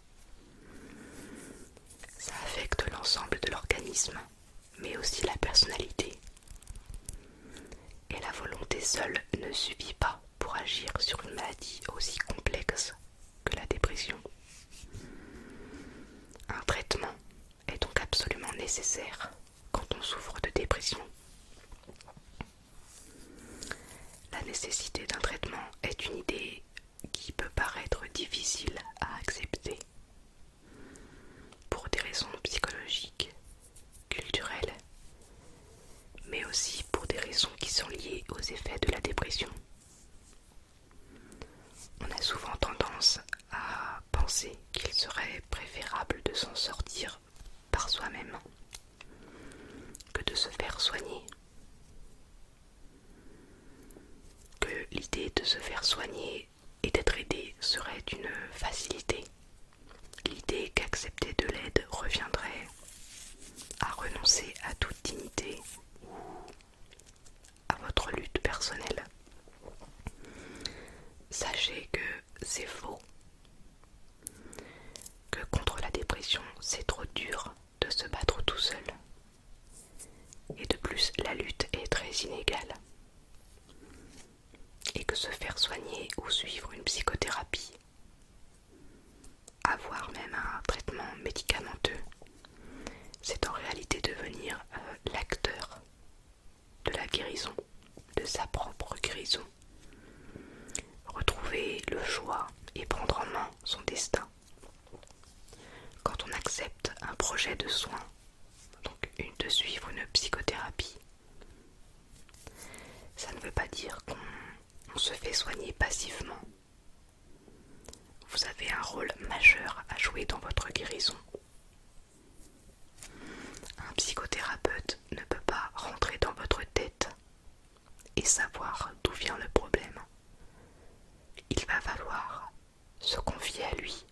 Ça affecte l'ensemble de l'organisme, mais aussi la personnalité. Et la volonté seule ne suffit pas pour agir sur une maladie aussi complexe que la dépression. Un traitement est donc absolument nécessaire quand on souffre de dépression. La nécessité d'un traitement est une idée qui peut paraître difficile à accepter pour des raisons psychologiques, culturelles, mais aussi pour des raisons qui sont liées aux effets de la dépression. On a souvent tendance à penser qu'il serait préférable de s'en sortir par soi-même que de se faire soigner. Que l'idée de se faire soigner et d'être aidé serait une facilité. L'idée qu'accepter de l'aide reviendrait à renoncer à toute dignité ou à votre lutte personnelle. Sachez que c'est faux. Que contre la dépression, c'est trop dur de se battre tout seul. Et de plus, la lutte est très inégale. Et que se faire soigner ou suivre une psychothérapie, avoir même un traitement médicamenteux, c'est en réalité devenir l'acteur de la guérison, de sa propre guérison. Retrouver le choix et prendre en main son destin. Quand on accepte un projet de soin, donc de suivre une psychothérapie, ça ne veut pas dire qu'on se fait soigner passivement. Vous avez un rôle majeur à jouer dans votre guérison. Un psychothérapeute ne peut pas rentrer dans votre tête et savoir d'où vient le problème. Il va falloir se confier à lui,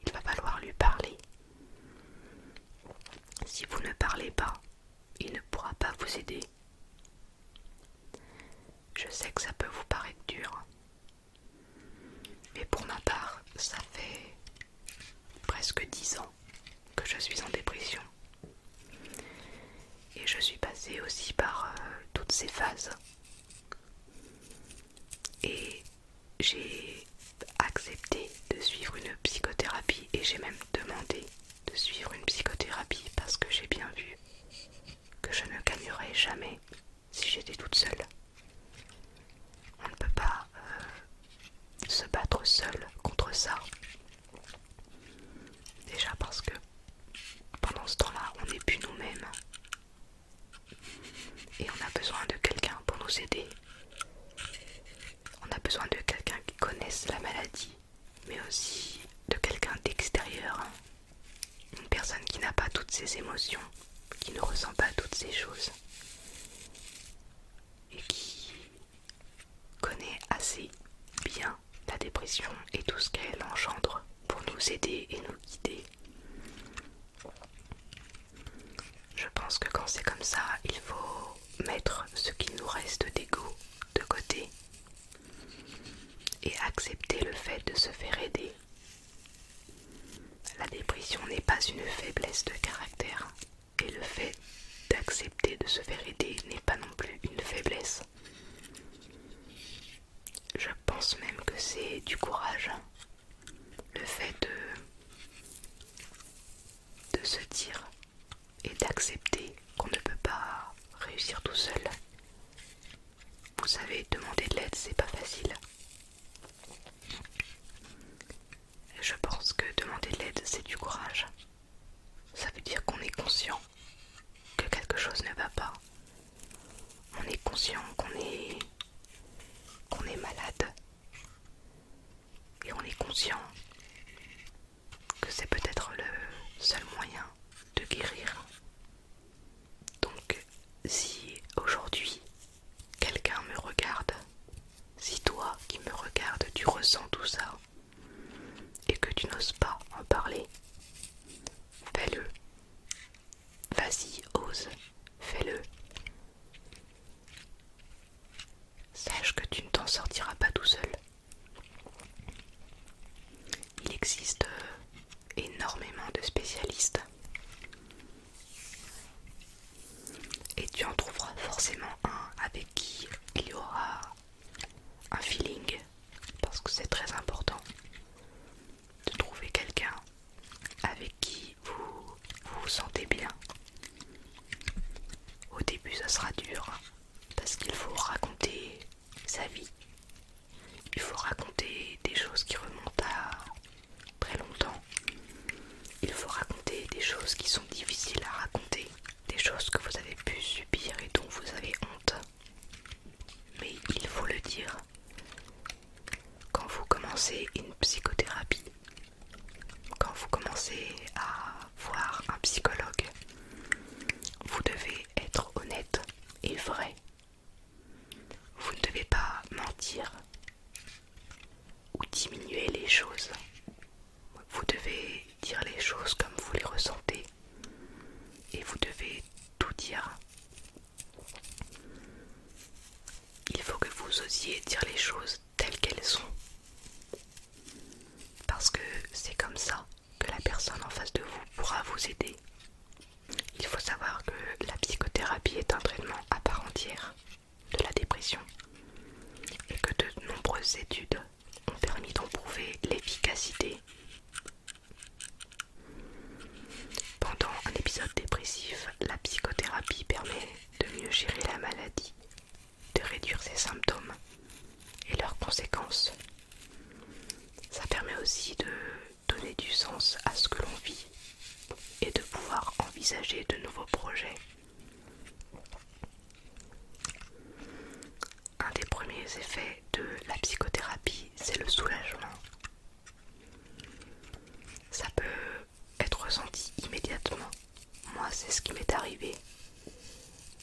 il va falloir lui parler. Si vous ne parlez pas, il ne pourra pas vous aider. Je sais que ça peut vous paraître dur, mais pour ma part, ça fait presque 10 ans aussi de quelqu'un d'extérieur, une personne qui n'a pas toutes ces émotions, qui ne ressent pas toutes ces choses et qui connaît assez bien la dépression et tout ce qu'elle engendre pour nous aider et nous guider. Je pense que quand c'est comme ça, il faut mettre ce qu'il nous reste d'ego de côté et accepter le fait de se faire aider. La dépression n'est pas une faiblesse de caractère et le fait d'accepter de se faire aider n'est pas non plus une faiblesse. Je pense même que c'est du courage, le fait de se dire et d'accepter qu'on ne peut pas réussir tout seul. Vous savez, demander de l'aide, c'est pas facile. Je pense que demander de l'aide, c'est du courage. Ça veut dire qu'on est conscient que quelque chose ne va pas. On est conscient qu'on est malade. Et on est conscient que c'est peut-être le seul moyen de guérir. Donc, si aujourd'hui quelqu'un me regarde, si toi qui me regardes, tu ressens tout ça et que tu n'oses pas en parler, fais-le. Vas-y, ose, fais-le. Sache que tu ne t'en sortiras pas tout seul. Il existe énormément de spécialistes et tu en trouveras forcément un avec qui il y aura un feeling, parce que c'est très important de trouver quelqu'un avec qui vous vous sentez bien. Au début ça sera dur parce qu'il faut raconter sa vie, il faut raconter des choses qui remontent à très longtemps, il faut raconter des choses qui sont difficiles à raconter, des choses que vous avez pu subir et dont vous avez honte. Mais il faut le dire. Quand vous commencez une psychothérapie, quand vous commencez à voir un psychologue, vous devez être honnête et vrai. Vous ne devez pas mentir ou diminuer les choses. Vous devez dire les choses comme vous les ressentez et vous devez tout dire. Il faut que vous osiez dire les choses telles qu'elles sont. Parce que c'est comme ça que la personne en face de vous pourra vous aider. Il faut savoir que la psychothérapie est un traitement à part entière de la dépression et que de nombreuses études ont permis d'en prouver l'efficacité. Pendant un épisode dépressif, la psychothérapie permet de mieux gérer la maladie, de réduire ses symptômes et leurs conséquences. Ça permet aussi de donner du sens à ce que l'on vit et de pouvoir envisager de nouveaux projets. Un des premiers effets de la psychothérapie, c'est le soulagement. Ça peut être ressenti immédiatement. Moi, c'est ce qui m'est arrivé.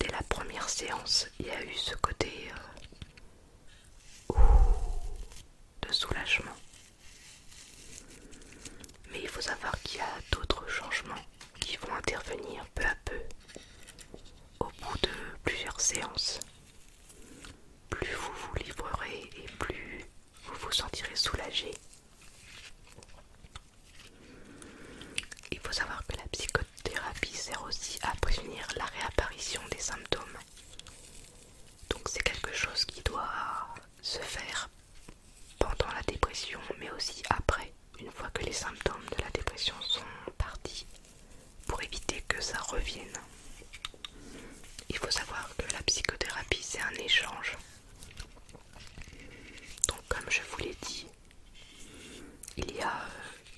Dès la première séance, il y a eu ce côté de soulagement. Mais il faut savoir qu'il y a d'autres changements qui vont intervenir peu à peu au bout de plusieurs séances. Plus vous vous livrerez et plus vous vous sentirez soulagé. Il faut savoir que la psychothérapie sert aussi à prévenir la réapparition des symptômes. Donc c'est quelque chose qui doit se faire pendant la dépression, mais aussi après, une fois que les symptômes de la dépression sont partis, pour éviter que ça revienne. Il faut savoir que la psychothérapie, c'est un échange. Donc comme je vous l'ai dit, il y a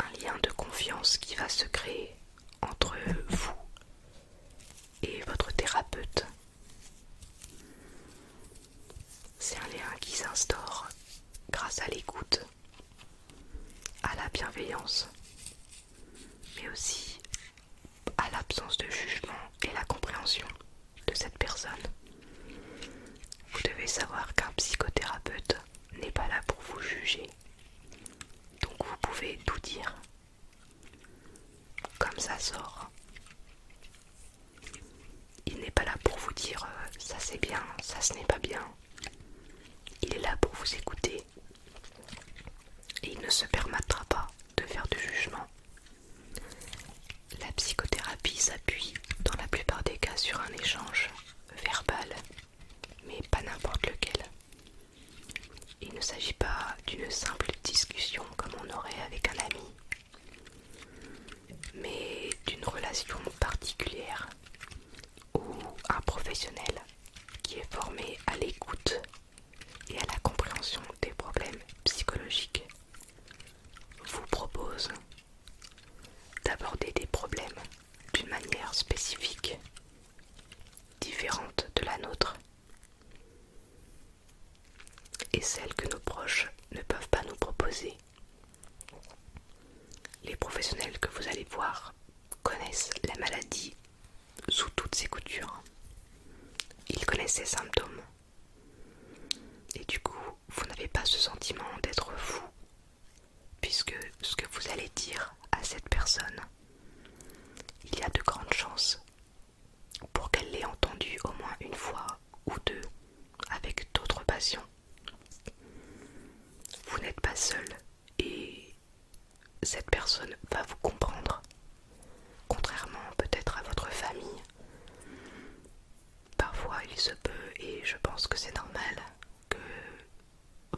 un lien de confiance qui va se créer entre vous et votre thérapeute. C'est un lien qui s'instaure grâce à l'écoute, à la bienveillance, mais aussi à l'absence de jugement et la compréhension de cette personne. Vous devez savoir qu'un psychothérapeute n'est pas là pour vous juger, donc vous pouvez tout dire comme ça sort. Il n'est pas là pour vous dire ça c'est bien, ça ce n'est pas bien. Il est là pour vous écouter et il ne se permettra pas de faire de jugement. La psychothérapie s'appuie dans la plupart des cas sur un échange verbal, mais pas n'importe lequel. Il ne s'agit pas d'une simple discussion comme on aurait avec un ami, mais d'une relation particulière où un professionnel qui est formé à l'écoute et à la compréhension des problèmes psychologiques vous propose d'aborder des problèmes d'une manière spécifique, différente de la nôtre, et celle que nos proches ne peuvent pas nous proposer. Les professionnels que vous allez voir connaissent la maladie sous toutes ses coutures. Ils connaissent ses symptômes. Et du coup, vous n'avez pas ce sentiment d'être fou, puisque ce que vous allez dire à cette personne, il y a de grandes chances pour qu'elle l'ait entendu au moins une fois ou deux avec d'autres patients. Vous n'êtes pas seul et cette personne va vous comprendre, contrairement peut-être à votre famille. Parfois il se peut, et je pense que c'est normal, que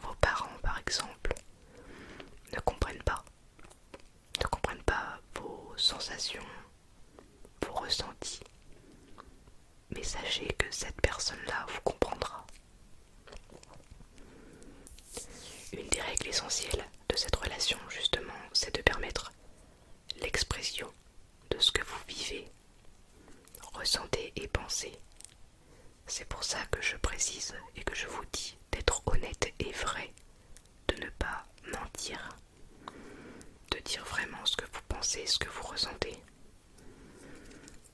vos parents par exemple ne comprennent pas vos sensations, vos ressentis. Mais sachez que cette personne-là vous comprendra. Une des règles essentielles de cette relation, justement, c'est de permettre l'expression de ce que vous vivez, ressentez et pensez. C'est pour ça que je précise et que je vous dis d'être honnête et vrai, de ne pas mentir, de dire vraiment ce que vous pensez, ce que vous ressentez.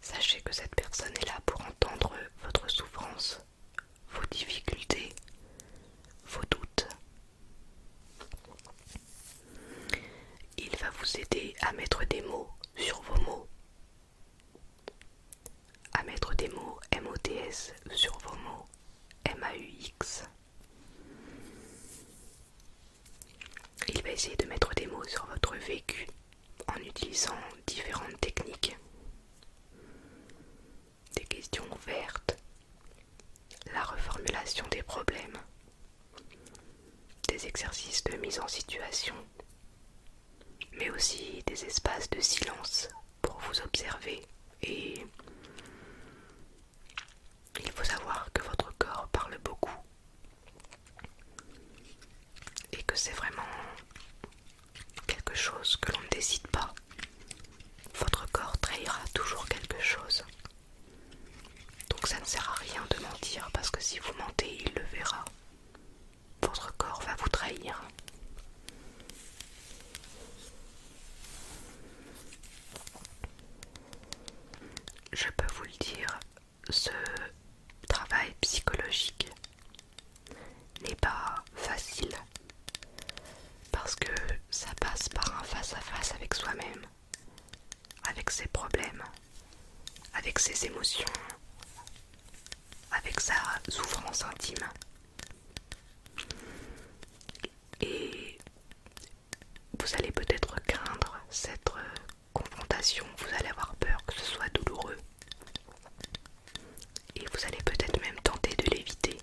Sachez que cette personne est là pour entendre votre souffrance, vos difficultés, vos doutes. Il va vous aider à mettre des mots sur vos mots, à mettre des mots MOTS sur vos mots MAUX. Il va essayer de mettre des mots sur votre vécu en utilisant différentes techniques. Des questions ouvertes, la reformulation des problèmes, des exercices de mise en situation, mais aussi des espaces de silence pour vous observer. Et il faut savoir que votre corps parle beaucoup et que c'est vraiment quelque chose que l'on ne décide pas. Votre corps trahira toujours quelque chose. Donc ça ne sert à rien de mentir, parce que si vous mentez, il le verra. Votre corps va vous trahir. Je peux vous le dire, ce travail psychologique n'est pas facile, parce que ça passe par un face-à-face avec soi-même, avec ses problèmes, avec ses émotions, avec sa souffrance intime. Et vous allez peut-être craindre cette confrontation, vous allez avoir peur que ce soit douloureux. Et vous allez peut-être même tenter de l'éviter.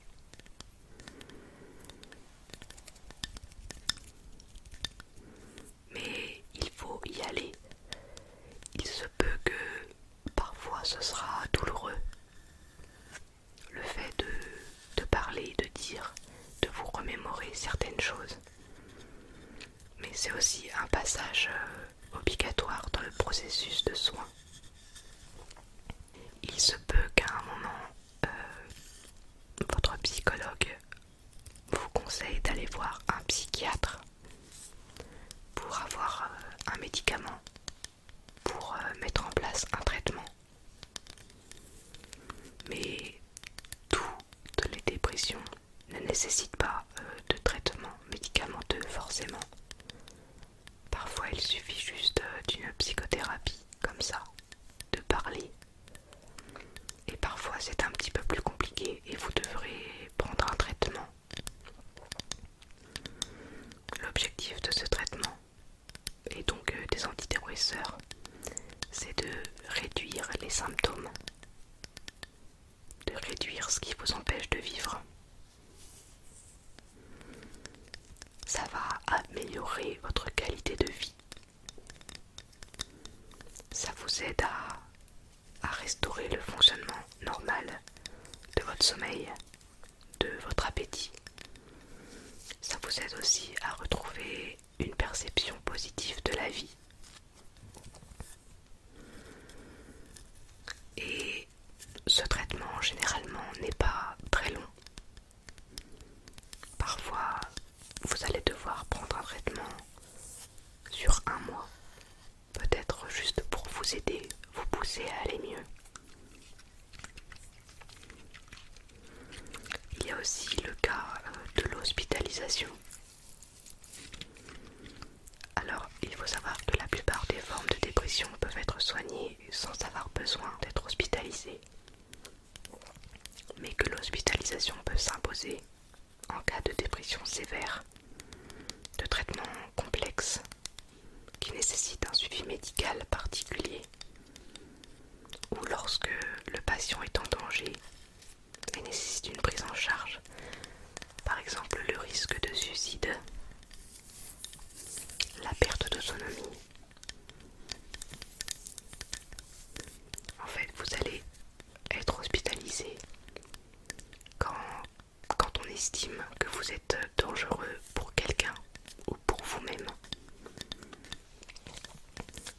Mais il faut y aller. Il se peut que parfois ce sera douloureux. Le fait de parler, de dire, de vous remémorer certaines choses. Mais c'est aussi un passage obligatoire dans le processus de soins. Il se peut qu'à un moment, votre psychologue vous conseille d'aller voir un psychiatre pour avoir un médicament pour mettre en place un traitement. Mais toutes les dépressions ne nécessitent pas de traitement médicamenteux forcément. Parfois il suffit juste d'une psychothérapie comme ça, de parler. Et parfois c'est un petit peu plus compliqué et vous devrez prendre un traitement. L'objectif de ce traitement, et donc des antidépresseurs, c'est de réduire les symptômes, de réduire ce qui vous empêche de vivre. Ça va améliorer votre qualité de vie. Ça vous aide à restaurer le fonctionnement normal de votre sommeil, de votre appétit. Ça vous aide aussi à retrouver une perception positive de la vie. Et ce traitement généralement n'est pas très long. Parfois, vous allez devoir prendre un traitement sur un mois, peut-être juste pour vous aider, vous pousser à aller mieux. Il y a aussi le cas de l'hospitalisation. Alors, il faut savoir que la plupart des formes de dépression peuvent être soignées sans avoir besoin d'être hospitalisé, mais que l'hospitalisation peut s'imposer en cas de dépression sévère, de traitements complexes qui nécessitent un suivi médical particulier, ou lorsque le patient est en danger et nécessite une prise en charge, par exemple le risque de suicide, la perte d'autonomie. En fait, vous allez être hospitalisé quand on estime que vous êtes dangereux pour quelqu'un ou pour vous-même.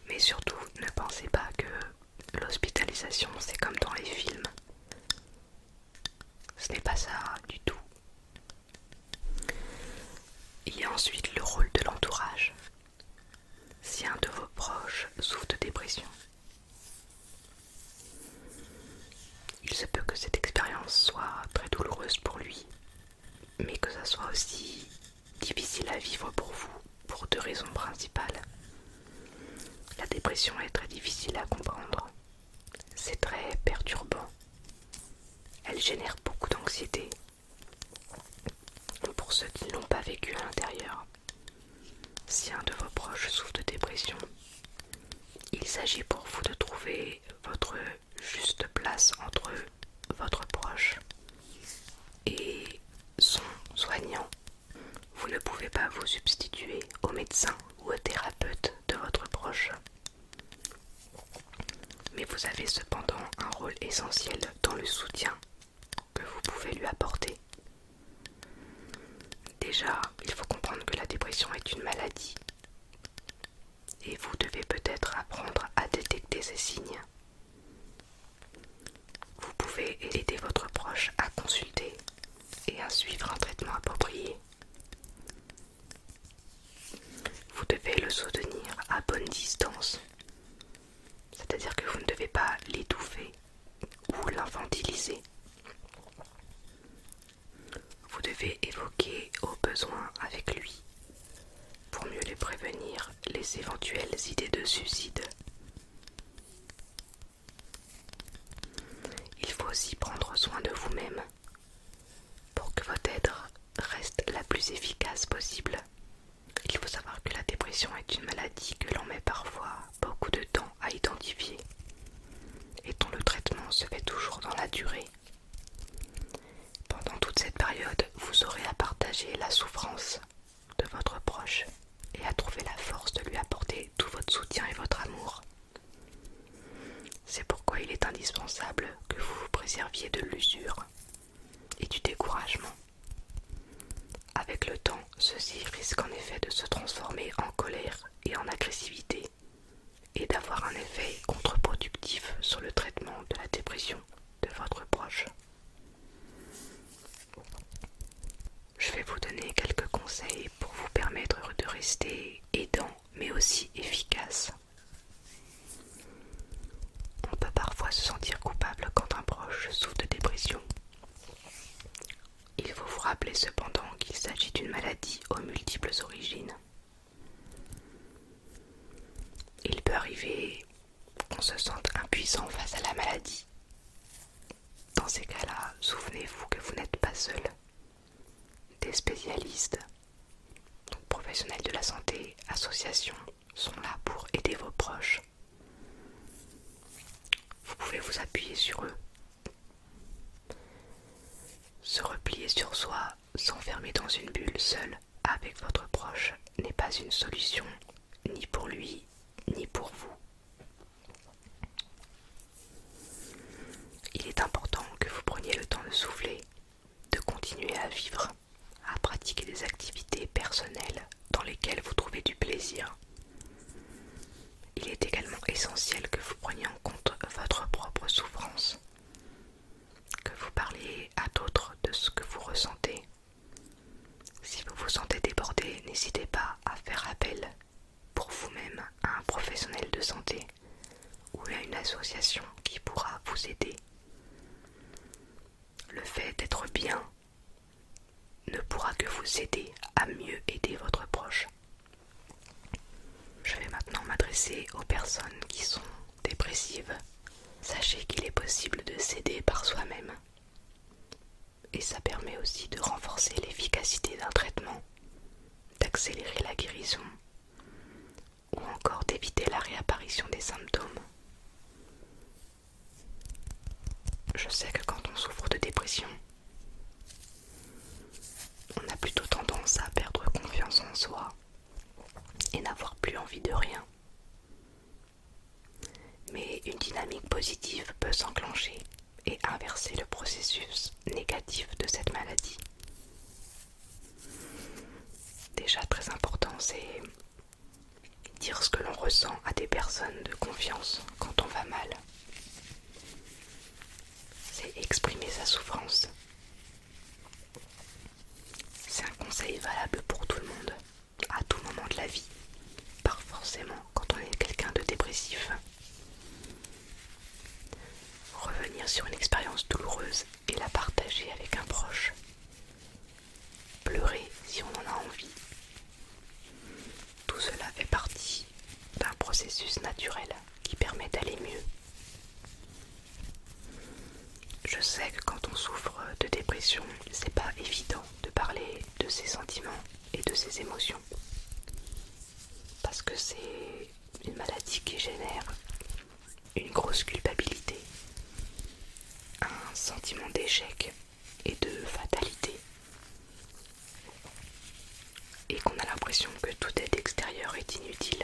Mais surtout, ne pensez pas que l'hospitalisation c'est comme dans les films. Ce n'est pas ça du tout. Il y a ensuite le rôle de l'entourage. Si un de vos proches souffre de dépression, il se peut que cette expérience soit très douloureuse pour lui, mais que ça soit aussi difficile à vivre pour vous, pour deux raisons principales. La dépression est très difficile à comprendre, c'est très perturbant, elle génère beaucoup d'anxiété. Pour ceux qui ne l'ont pas vécu à l'intérieur, si un de vos proches souffre de dépression, il s'agit pour vous de trouver votre juste place entre votre proche et son soignant. Vous ne pouvez pas vous substituer au médecin ou au thérapeute de votre proche. Mais vous avez cependant un rôle essentiel dans le soutien que vous pouvez lui apporter. Déjà, il faut comprendre que la dépression est une maladie. Et vous devez peut-être apprendre à détecter ces signes. Vous pouvez aider votre proche à consulter et à suivre un traitement approprié. Vous devez le soutenir à bonne distance. C'est-à-dire que vous ne devez pas l'étouffer ou l'infantiliser. Vous devez évoquer au besoin avec lui pour mieux les prévenir les éventuelles idées de suicide. Il faut aussi prendre soin de vous-même pour que votre aide reste la plus efficace possible. Il faut savoir que la dépression est une maladie que l'on met parfois beaucoup de temps à identifier et dont le traitement se fait toujours dans la durée. Pendant toute cette période, vous aurez à partager la souffrance de votre proche et à trouver la force de lui apporter tout votre soutien et votre amour. maladie. Dans ces cas-là, souvenez-vous que vous n'êtes pas seul. Des spécialistes, donc professionnels de la santé, associations, sont là pour aider vos proches. Vous pouvez vous appuyer sur eux. Se replier sur soi, s'enfermer dans une bulle seule avec votre proche n'est pas une solution, ni pour lui, ni pour vous. Il est important que vous preniez le temps de souffler, de continuer à vivre, à pratiquer des activités personnelles dans lesquelles vous trouvez du plaisir. Il est également essentiel que vous preniez en compte votre propre souffrance, que vous parliez à d'autres de ce que vous ressentez. Si vous vous sentez débordé, n'hésitez pas à faire appel pour vous-même à un professionnel de santé ou à une association qui pourra vous aider. Le fait d'être bien ne pourra que vous aider à mieux aider votre proche. Je vais maintenant m'adresser aux personnes qui sont dépressives. Sachez qu'il est possible de s'aider par soi-même. Et ça permet aussi de renforcer l'efficacité d'un traitement, d'accélérer la guérison ou encore d'éviter la réapparition des symptômes. Je sais que quand on souffre de dépression, on a plutôt tendance à perdre confiance en soi et n'avoir plus envie de rien. Mais une dynamique positive peut s'enclencher et inverser le processus négatif de cette maladie. Déjà très important, c'est dire ce que l'on ressent à des personnes de confiance quand on va mal. C'est exprimer sa souffrance. C'est un conseil valable pour tout le monde, à tout moment de la vie, pas forcément quand on est quelqu'un de dépressif. Revenir sur une expérience douloureuse et la partager avec un proche. Pleurer si on en a envie. Tout cela fait partie d'un processus naturel qui permet d'aller mieux. Je sais que quand on souffre de dépression, c'est pas évident de parler de ses sentiments et de ses émotions. Parce que c'est une maladie qui génère une grosse culpabilité, un sentiment d'échec et de fatalité. Et qu'on a l'impression que toute aide extérieure est inutile.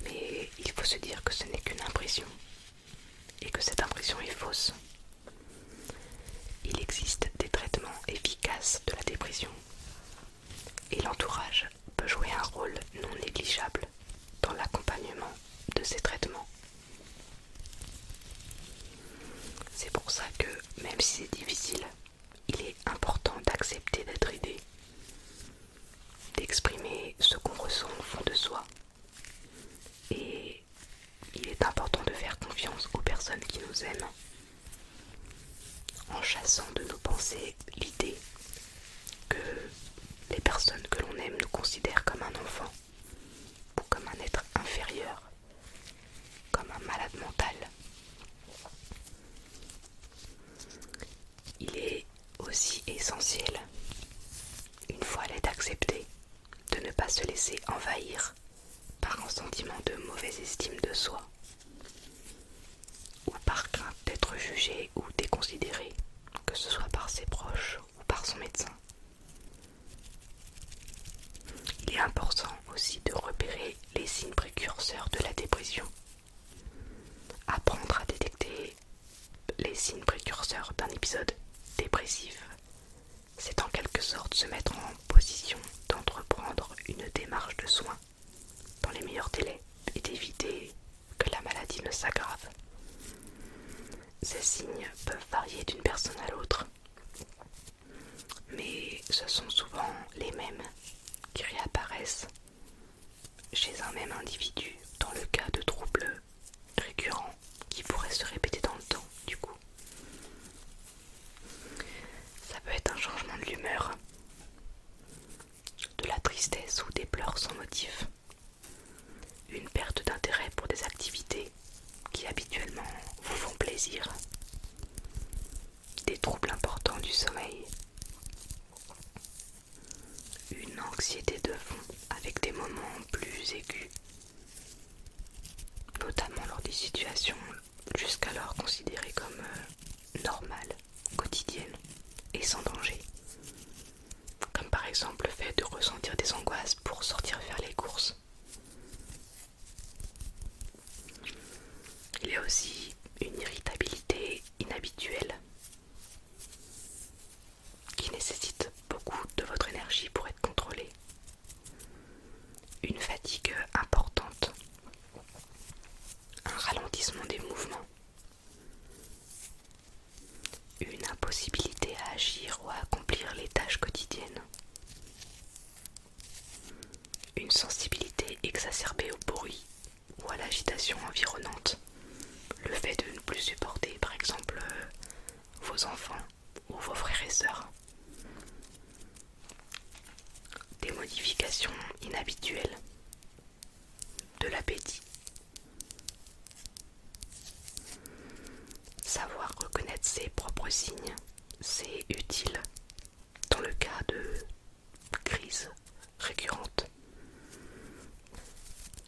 Mais il faut se dire que ce n'est qu'une impression. Et que cette impression est fausse. Il existe des traitements efficaces de la dépression et l'entourage peut jouer un rôle non négligeable dans l'accompagnement de ces traitements. C'est pour ça que, même si c'est difficile, il est important d'accepter d'être aidé, d'exprimer ce qu'on ressent au fond de soi. Et il est important de faire confiance aux personnes qui nous aiment, en chassant de nos pensées l'idée que les personnes que l'on aime nous considèrent comme un enfant ou comme un être inférieur, comme un malade mental. Il est aussi essentiel, une fois l'aide acceptée, de ne pas se laisser envahir par un sentiment de mauvaise estime de soi ou par crainte d'être jugé ou déconsidéré, que ce soit par ses proches ou par son médecin. Il est important aussi de repérer les signes précurseurs de la dépression. Apprendre à détecter les signes précurseurs d'un épisode dépressif, c'est en quelque sorte se mettre en position d'entreprendre une démarche de soins dans les meilleurs délais et d'éviter que la maladie ne s'aggrave. Ces signes peuvent varier d'une personne à l'autre, mais ce sont souvent les mêmes qui réapparaissent chez un même individu dans le cas de troubles récurrents qui pourraient se répéter dans le temps du coup. Ça peut être un changement de l'humeur, de la tristesse ou des pleurs sans motif, une perte d'intérêt pour des activités qui habituellement déplaisir, des troubles importants du sommeil, une anxiété de fond avec des moments plus aigus, notamment lors des situations jusqu'alors considérées comme normales, quotidiennes et sans danger, comme par exemple le fait de ressentir des angoisses pour sortir faire les courses. Il y a aussi une irritabilité inhabituelle qui nécessite beaucoup de votre énergie pour être contrôlée, une fatigue importante, un ralentissement des mouvements, une impossibilité à agir ou à accomplir les tâches quotidiennes, une sensibilité exacerbée au bruit ou à l'agitation environnante, le fait de ne plus supporter par exemple vos enfants ou vos frères et sœurs, des modifications inhabituelles de l'appétit. Savoir reconnaître ses propres signes, c'est utile dans le cas de crises récurrentes.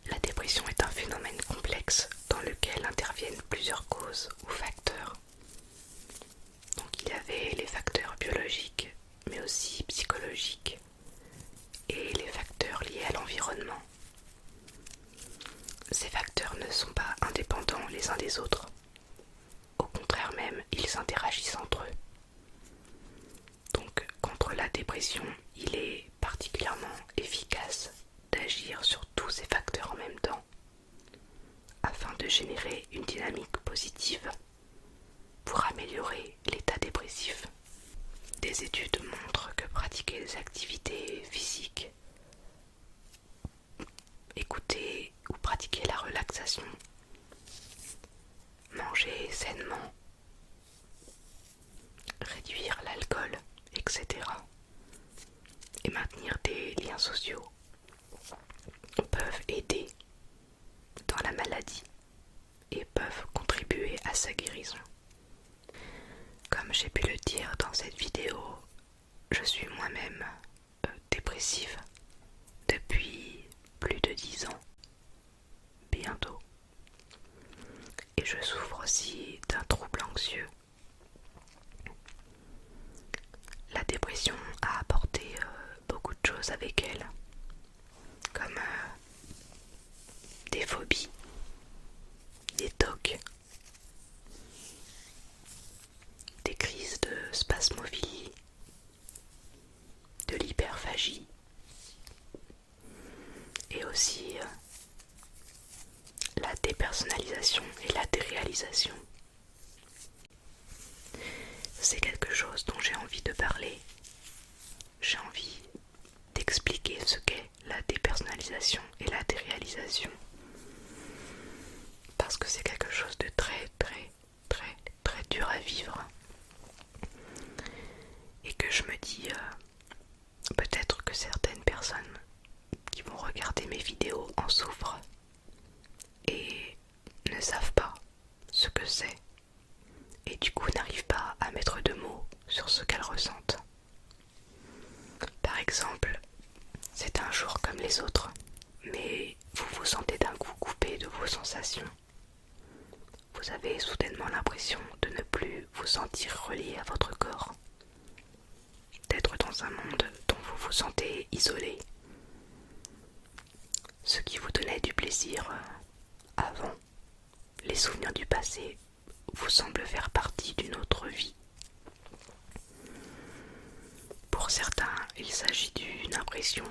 La dépression est un phénomène complexe dans lequel interviennent plusieurs causes ou facteurs. Donc il y avait les facteurs biologiques, mais aussi psychologiques, et les facteurs liés à l'environnement. Ces facteurs ne sont pas indépendants les uns des autres. Au contraire même, ils interagissent entre eux. Donc, contre la dépression, il est particulièrement efficace d'agir sur tous ces facteurs en même temps, afin de générer une dynamique positive pour améliorer l'état dépressif. Des études montrent que pratiquer des activités physiques, écouter ou pratiquer la relaxation, manger sainement, réduire l'alcool, etc. et maintenir des liens sociaux peuvent aider dans la maladie et peuvent contribuer à sa guérison. Comme j'ai pu le dire dans cette vidéo, je suis moi-même dépressive depuis plus de 10 ans, bientôt. Et je souffre aussi d'un trouble anxieux. La dépression a apporté beaucoup de choses avec elle, comme des phobies, des TOC, des crises de spasmophilie, de l'hyperphagie, et aussi la dépersonnalisation et la déréalisation. C'est quelque chose dont j'ai envie de parler. J'ai envie d'expliquer ce qu'est la dépersonnalisation et la déréalisation. Parce que c'est quelque chose de très dur à vivre. Et que je me dis, peut-être que certaines personnes qui vont regarder mes vidéos en souffrent et ne savent pas ce que c'est. Et du coup n'arrivent pas à mettre de mots sur ce qu'elles ressentent. Par exemple, c'est un jour comme les autres, mais vous vous sentez d'un coup coupé de vos sensations. Vous avez soudainement l'impression de ne plus vous sentir relié à votre corps, d'être dans un monde dont vous vous sentez isolé. Ce qui vous donnait du plaisir avant, les souvenirs du passé, vous semblent faire partie d'une autre vie. Pour certains, il s'agit d'une impression,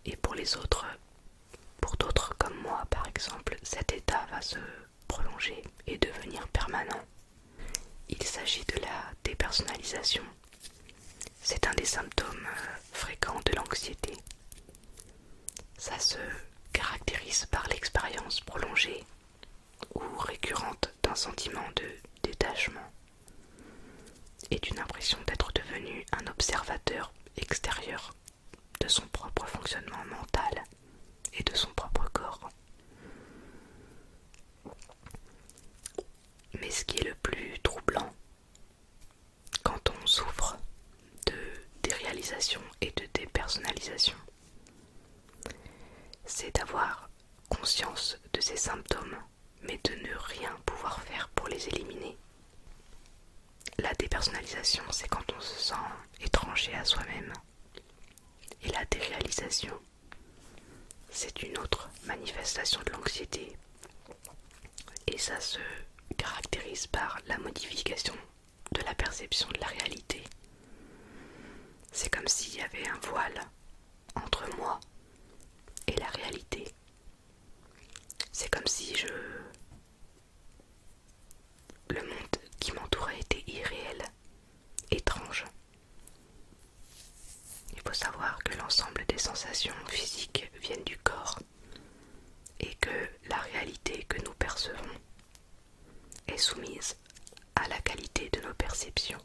et pour les autres, pour d'autres comme moi par exemple, cet état va se prolonger et devenir permanent. Il s'agit de la dépersonnalisation. C'est un des symptômes fréquents de l'anxiété. Ça se caractérise par l'expérience prolongée ou récurrente d'un sentiment de détachement et d'une impression d'être devenu un observateur extérieur de son propre fonctionnement mental et de son propre corps. Mais ce qui est le c'est d'avoir conscience de ces symptômes, mais de ne rien pouvoir faire pour les éliminer. La dépersonnalisation, c'est quand on se sent étranger à soi-même. Et la déréalisation, c'est une autre manifestation de l'anxiété. Et ça se caractérise par la modification de la perception de la réalité. C'est comme s'il y avait un voile entre moi et la réalité. C'est comme si le monde qui m'entourait était irréel, étrange. Il faut savoir que l'ensemble des sensations physiques viennent du corps et que la réalité que nous percevons est soumise à la qualité de nos perceptions.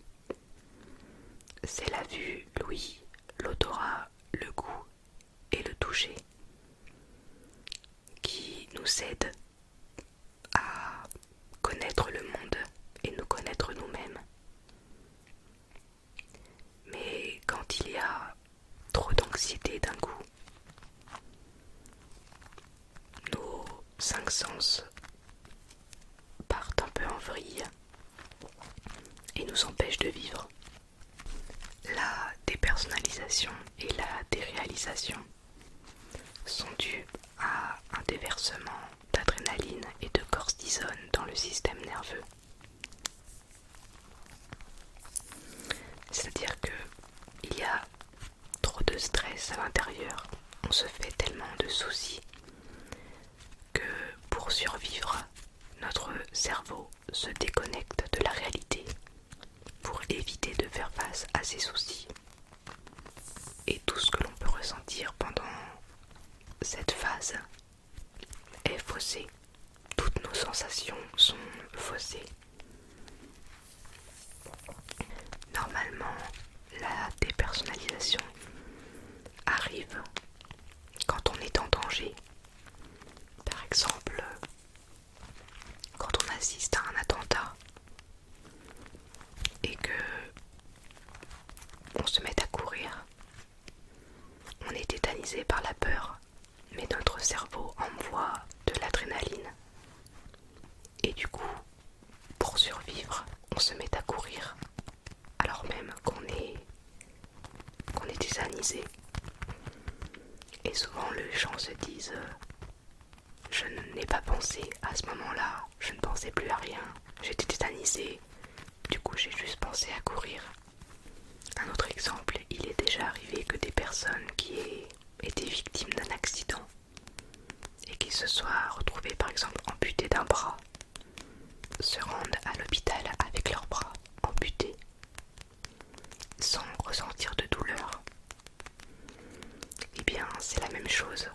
C'est la vue, l'ouïe, l'odorat, le goût et le toucher qui nous aident à connaître le monde et nous connaître nous-mêmes. Mais quand il y a trop d'anxiété d'un coup, nos 5 sens partent un peu en vrille et nous empêchent de vivre. La dépersonnalisation et la déréalisation sont dues à un déversement d'adrénaline et de cortisone dans le système nerveux. C'est-à-dire qu'il y a trop de stress à l'intérieur, on se fait tellement de soucis que pour survivre, notre cerveau se déconnecte de la réalité pour éviter de faire face à ses soucis. Et tout ce que l'on peut ressentir pendant cette phase est faussé. Toutes nos sensations sont faussées. Normalement, la dépersonnalisation arrive quand on est en danger. Par exemple, quand on assiste à un attentat et que on se met à courir, on est tétanisé par la peur, mais notre cerveau envoie de l'adrénaline. Et du coup, pour survivre, on se met à courir, alors même qu'on est tétanisé. Et souvent les gens se disent je n'ai pas pensé à ce moment-là, je ne pensais plus à rien, j'étais tétanisé, du coup j'ai juste pensé à courir. Un autre exemple, il est déjà arrivé que des personnes qui aient été victimes d'un accident et qui se soient retrouvées par exemple amputées d'un bras se rendent à l'hôpital avec leur bras amputé sans ressentir de douleur. Eh bien c'est la même chose.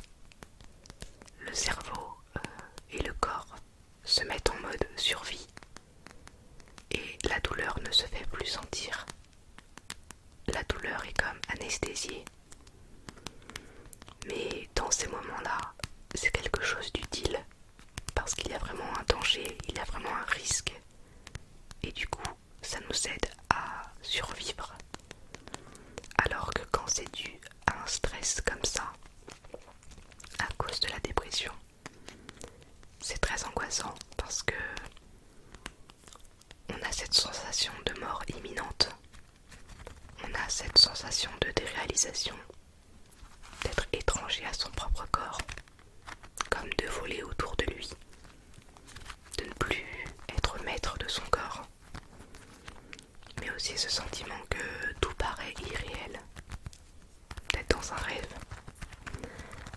Le cerveau et le corps se mettent en mode survie et la douleur ne se fait plus sentir. La douleur est comme anesthésiée. Mais dans ces moments-là, c'est quelque chose d'utile parce qu'il y a vraiment un danger, il y a vraiment un risque. Et du coup, ça nous aide à survivre. Alors que quand c'est dû à un stress comme ça, à cause de la dépression, c'est très angoissant parce que on a cette sensation de mort imminente. On a cette sensation de déréalisation, d'être étranger à son propre corps, comme de voler autour de lui, de ne plus être maître de son corps, mais aussi ce sentiment que tout paraît irréel, d'être dans un rêve,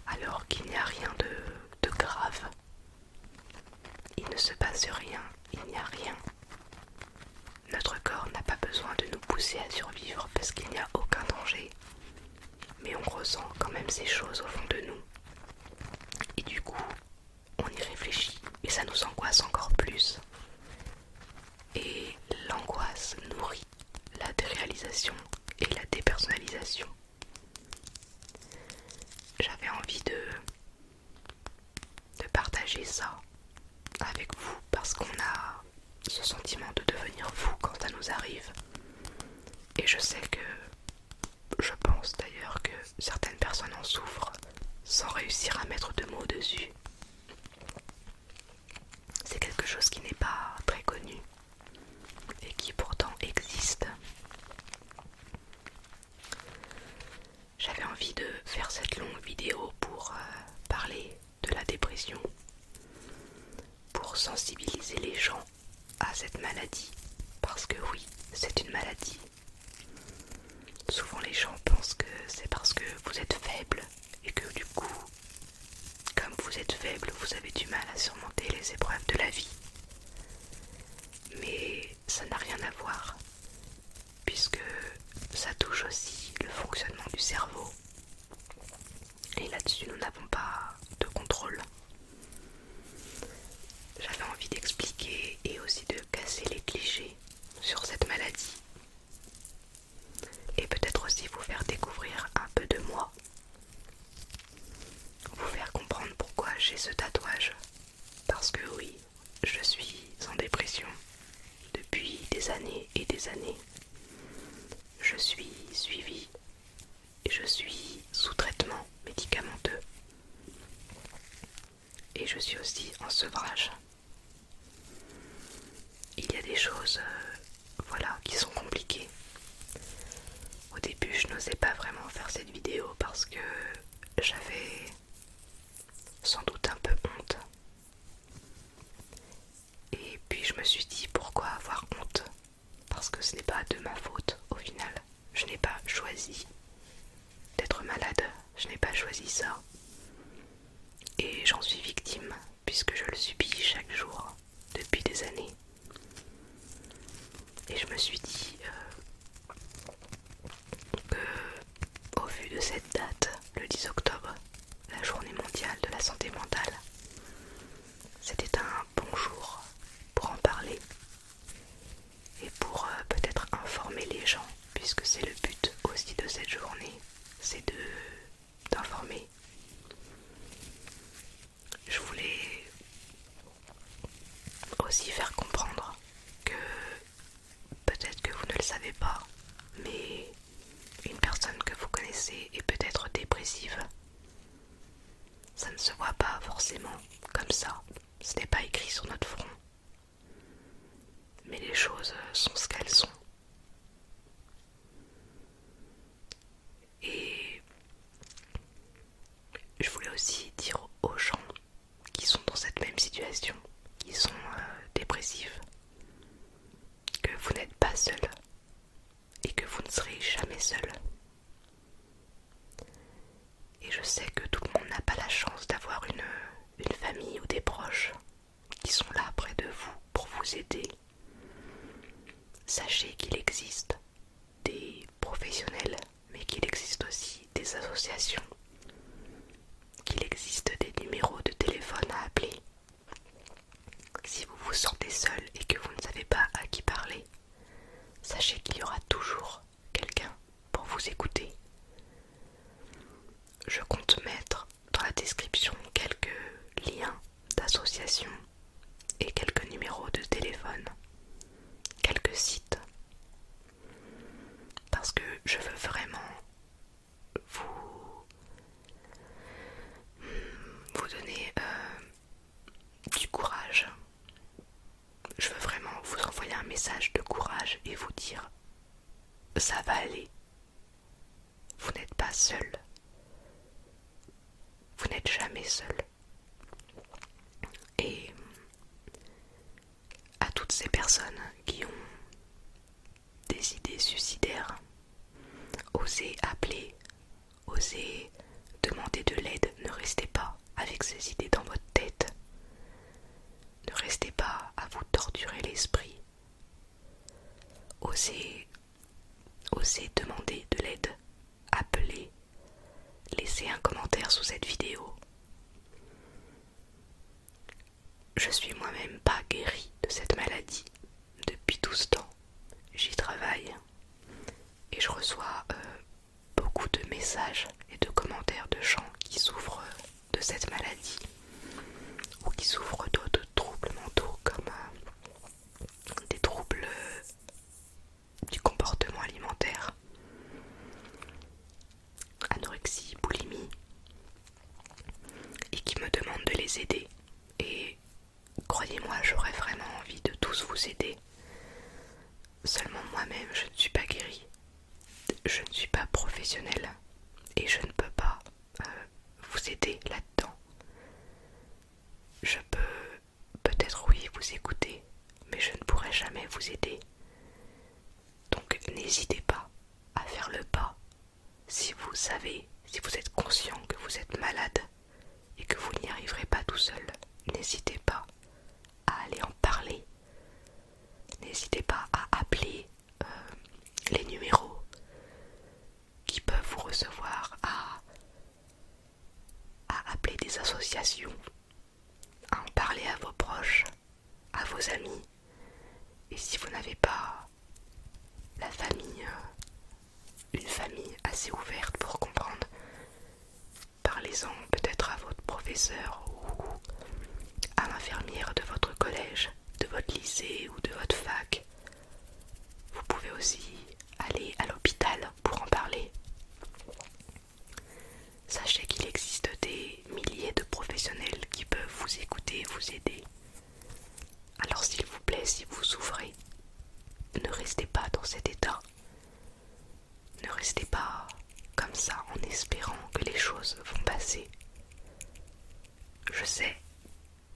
alors qu'il n'y a rien de grave. Il ne se passe rien, il n'y a rien. Notre corps n'a pas besoin de nous pousser à survivre parce qu'il n'y a aucun danger. Mais on ressent quand même ces choses au fond de nous. Et du coup, on y réfléchit et ça nous angoisse encore plus. Et l'angoisse nourrit la déréalisation et la dépersonnalisation. J'avais envie de partager ça avec vous parce qu'on a ce sentiment de devenir fou quand ça nous arrive. Et je sais que, je pense d'ailleurs que certaines personnes en souffrent. sans réussir à mettre de mots dessus. C'est quelque chose qui n'est pas très connu et qui pourtant existe. J'avais envie de faire cette longue vidéo pour parler de la dépression, pour sensibiliser les gens à cette maladie, parce que oui, c'est une maladie. Souvent les gens pensent que c'est parce que vous êtes faible et que du coup, comme vous êtes faible, vous avez du mal à surmonter les épreuves de la vie. Mais ça n'a rien à voir, puisque ça touche aussi le fonctionnement du cerveau. Et là-dessus, nous n'avons pas de contrôle. J'avais envie d'expliquer et aussi de casser les clichés sur cette maladie. Et peut-être aussi vous faire découvrir un peu de moi. Vous faire comprendre pourquoi j'ai ce tatouage. Parce que oui, je suis en dépression depuis des années et des années. Je suis suivie et je suis sous traitement médicamenteux. Et je suis aussi en sevrage. Il y a des choses qui sont compliquées. Au début, je n'osais pas vraiment faire cette vidéo parce que j'avais sans doute un peu honte. Et puis je me suis dit pourquoi avoir honte? Parce que ce n'est pas de ma faute au final. Je n'ai pas choisi d'être malade, je n'ai pas choisi ça. Et j'en suis victime puisque je le subis chaque jour depuis des années. Et je me suis dit que au vu de cette date, le 10 octobre, la journée mondiale de la santé mentale, c'était un bon jour pour en parler et pour peut-être informer les gens, puisque c'est le but aussi de cette journée, c'est d'informer. Je voulais aussi faire comprendre que peut-être que vous ne le savez pas, mais une personne que vous connaissez est peut-être dépressive. Ça ne se voit pas forcément comme ça, ce n'est pas écrit sur notre front. Mais les choses sont ce qu'elles sont. Et je voulais aussi dire aux gens qui sont dans cette même situation, qui sont dépressifs, que vous n'êtes pas seul et que vous ne serez jamais seul. Et je sais que tout le monde n'a pas la chance d'avoir une famille ou des proches qui sont là près de vous pour vous aider. Sachez qu'il existe des professionnels, mais qu'il existe aussi des associations, qu'il existe des numéros de téléphone à appeler. Si vous vous sentez seul et que vous ne savez pas à qui parler, sachez qu'il y aura toujours quelqu'un pour vous écouter. Je compte mettre dans la description quelques liens d'associations et quelques numéros de téléphone, quelques sites, parce que je veux vraiment vous donner du courage. Je veux vraiment vous envoyer un message de courage et vous dire ça va aller. Vous n'êtes pas seul. Vous n'êtes jamais seul. Et à toutes ces personnes qui ont des idées suicidaires, osez appeler, osez demander de l'aide. Ne restez pas avec ces idées dans votre tête. Ne restez pas à vous torturer l'esprit. Osez demander de l'aide. Appelez. Laissez un commentaire sous cette vidéo. Je suis moi-même pas guérie de cette maladie depuis tout ce temps. J'y travaille et je reçois beaucoup de messages et de commentaires de gens qui souffrent de cette maladie ou qui souffrent d'autres troubles mentaux comme des troubles du comportement alimentaire, anorexie, boulimie, les aider. Et croyez-moi, j'aurais vraiment envie de tous vous aider. Seulement moi-même, je ne suis pas guérie. Je ne suis pas professionnelle. Et je ne peux pas vous aider là-dedans. Je peux peut-être oui vous écouter, mais je ne pourrai jamais vous aider. Donc n'hésitez pas à faire le pas si vous savez, si vous êtes conscient que vous êtes malade et que vous n'y arriverez pas tout seul. N'hésitez pas à aller en parler. N'hésitez pas à appeler les numéros qui peuvent vous recevoir, à appeler des associations, à en parler à vos proches, à vos amis. Et si vous n'avez pas la famille, une famille assez ouverte pour comprendre, parlez-en peut-être à votre professeur ou à l'infirmière de votre collège, de votre lycée ou de votre fac. Vous pouvez aussi aller à l'hôpital pour en parler. Sachez qu'il existe des milliers de professionnels qui peuvent vous écouter et vous aider. Alors s'il vous plaît, si vous souffrez, ne restez pas dans cet état. Ne restez pas comme ça en espérant que les choses vont passer. Je sais,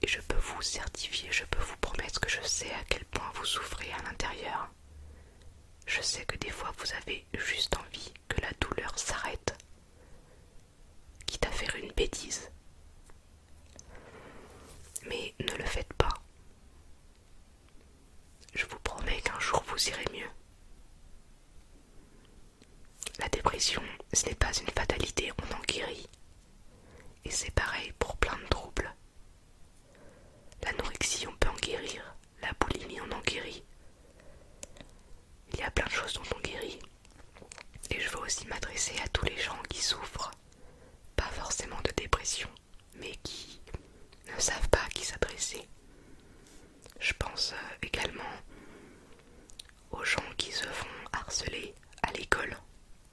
et je peux vous certifier, je peux vous promettre que je sais à quel point vous souffrez à l'intérieur. Je sais que des fois vous avez juste envie que la douleur s'arrête, quitte à faire une bêtise. Mais ne le faites pas. Je vous promets qu'un jour vous irez mieux. La dépression, ce n'est pas une fatalité, on en guérit. Et c'est pareil pour plein de troubles. L'anorexie, on peut en guérir. La boulimie, on en guérit. Il y a plein de choses dont on guérit. Et je veux aussi m'adresser à tous les gens qui souffrent, pas forcément de dépression, mais qui ne savent pas à qui s'adresser. Je pense également aux gens qui se font harceler à l'école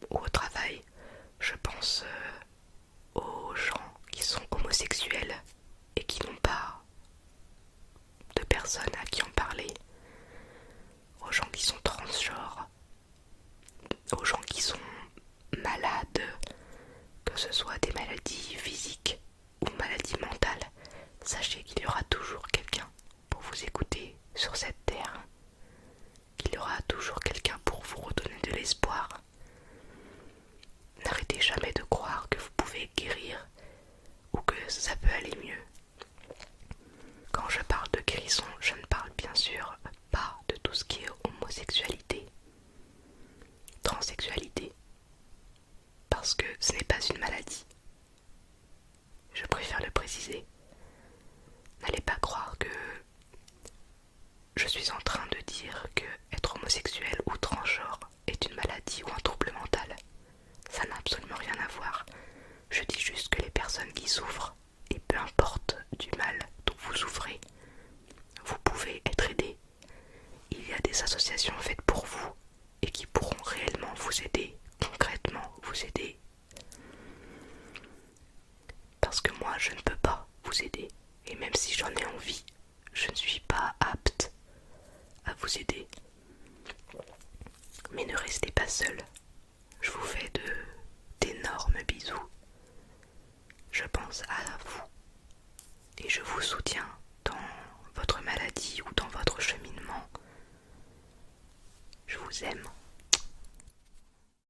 ou au travail. Je pense aux gens qui sont homosexuels et qui n'ont pas de personne à qui en parler, aux gens qui sont transgenres, aux gens qui sont malades, que ce soit des maladies physiques ou maladies mentales. Sachez qu'il y aura toujours quelqu'un pour vous écouter sur cette terre, qu'il y aura toujours quelqu'un pour vous redonner de l'espoir. N'arrêtez jamais de croire que vous pouvez guérir ou que ça peut aller mieux. Quand je parle de guérison, je ne parle bien sûr pas de tout ce qui est homosexualité, transsexualité, parce que ce n'est pas une maladie. Je préfère le préciser. N'allez pas croire que je suis en train de dire que être homosexuel ou transgenre est une maladie ou un trouble mental. Ça n'a absolument rien à voir. Je dis juste que les personnes qui souffrent, et peu importe du mal dont vous souffrez, vous pouvez être aidé. Il y a des associations faites pour vous et qui pourront réellement vous aider, concrètement vous aider. Parce que moi, je ne peux pas vous aider. Et même si j'en ai envie, je ne suis pas apte à vous aider. Mais ne restez pas seul. Je vous fais d'énormes bisous. Je pense à vous. Et je vous soutiens dans votre maladie ou dans votre cheminement. Je vous aime.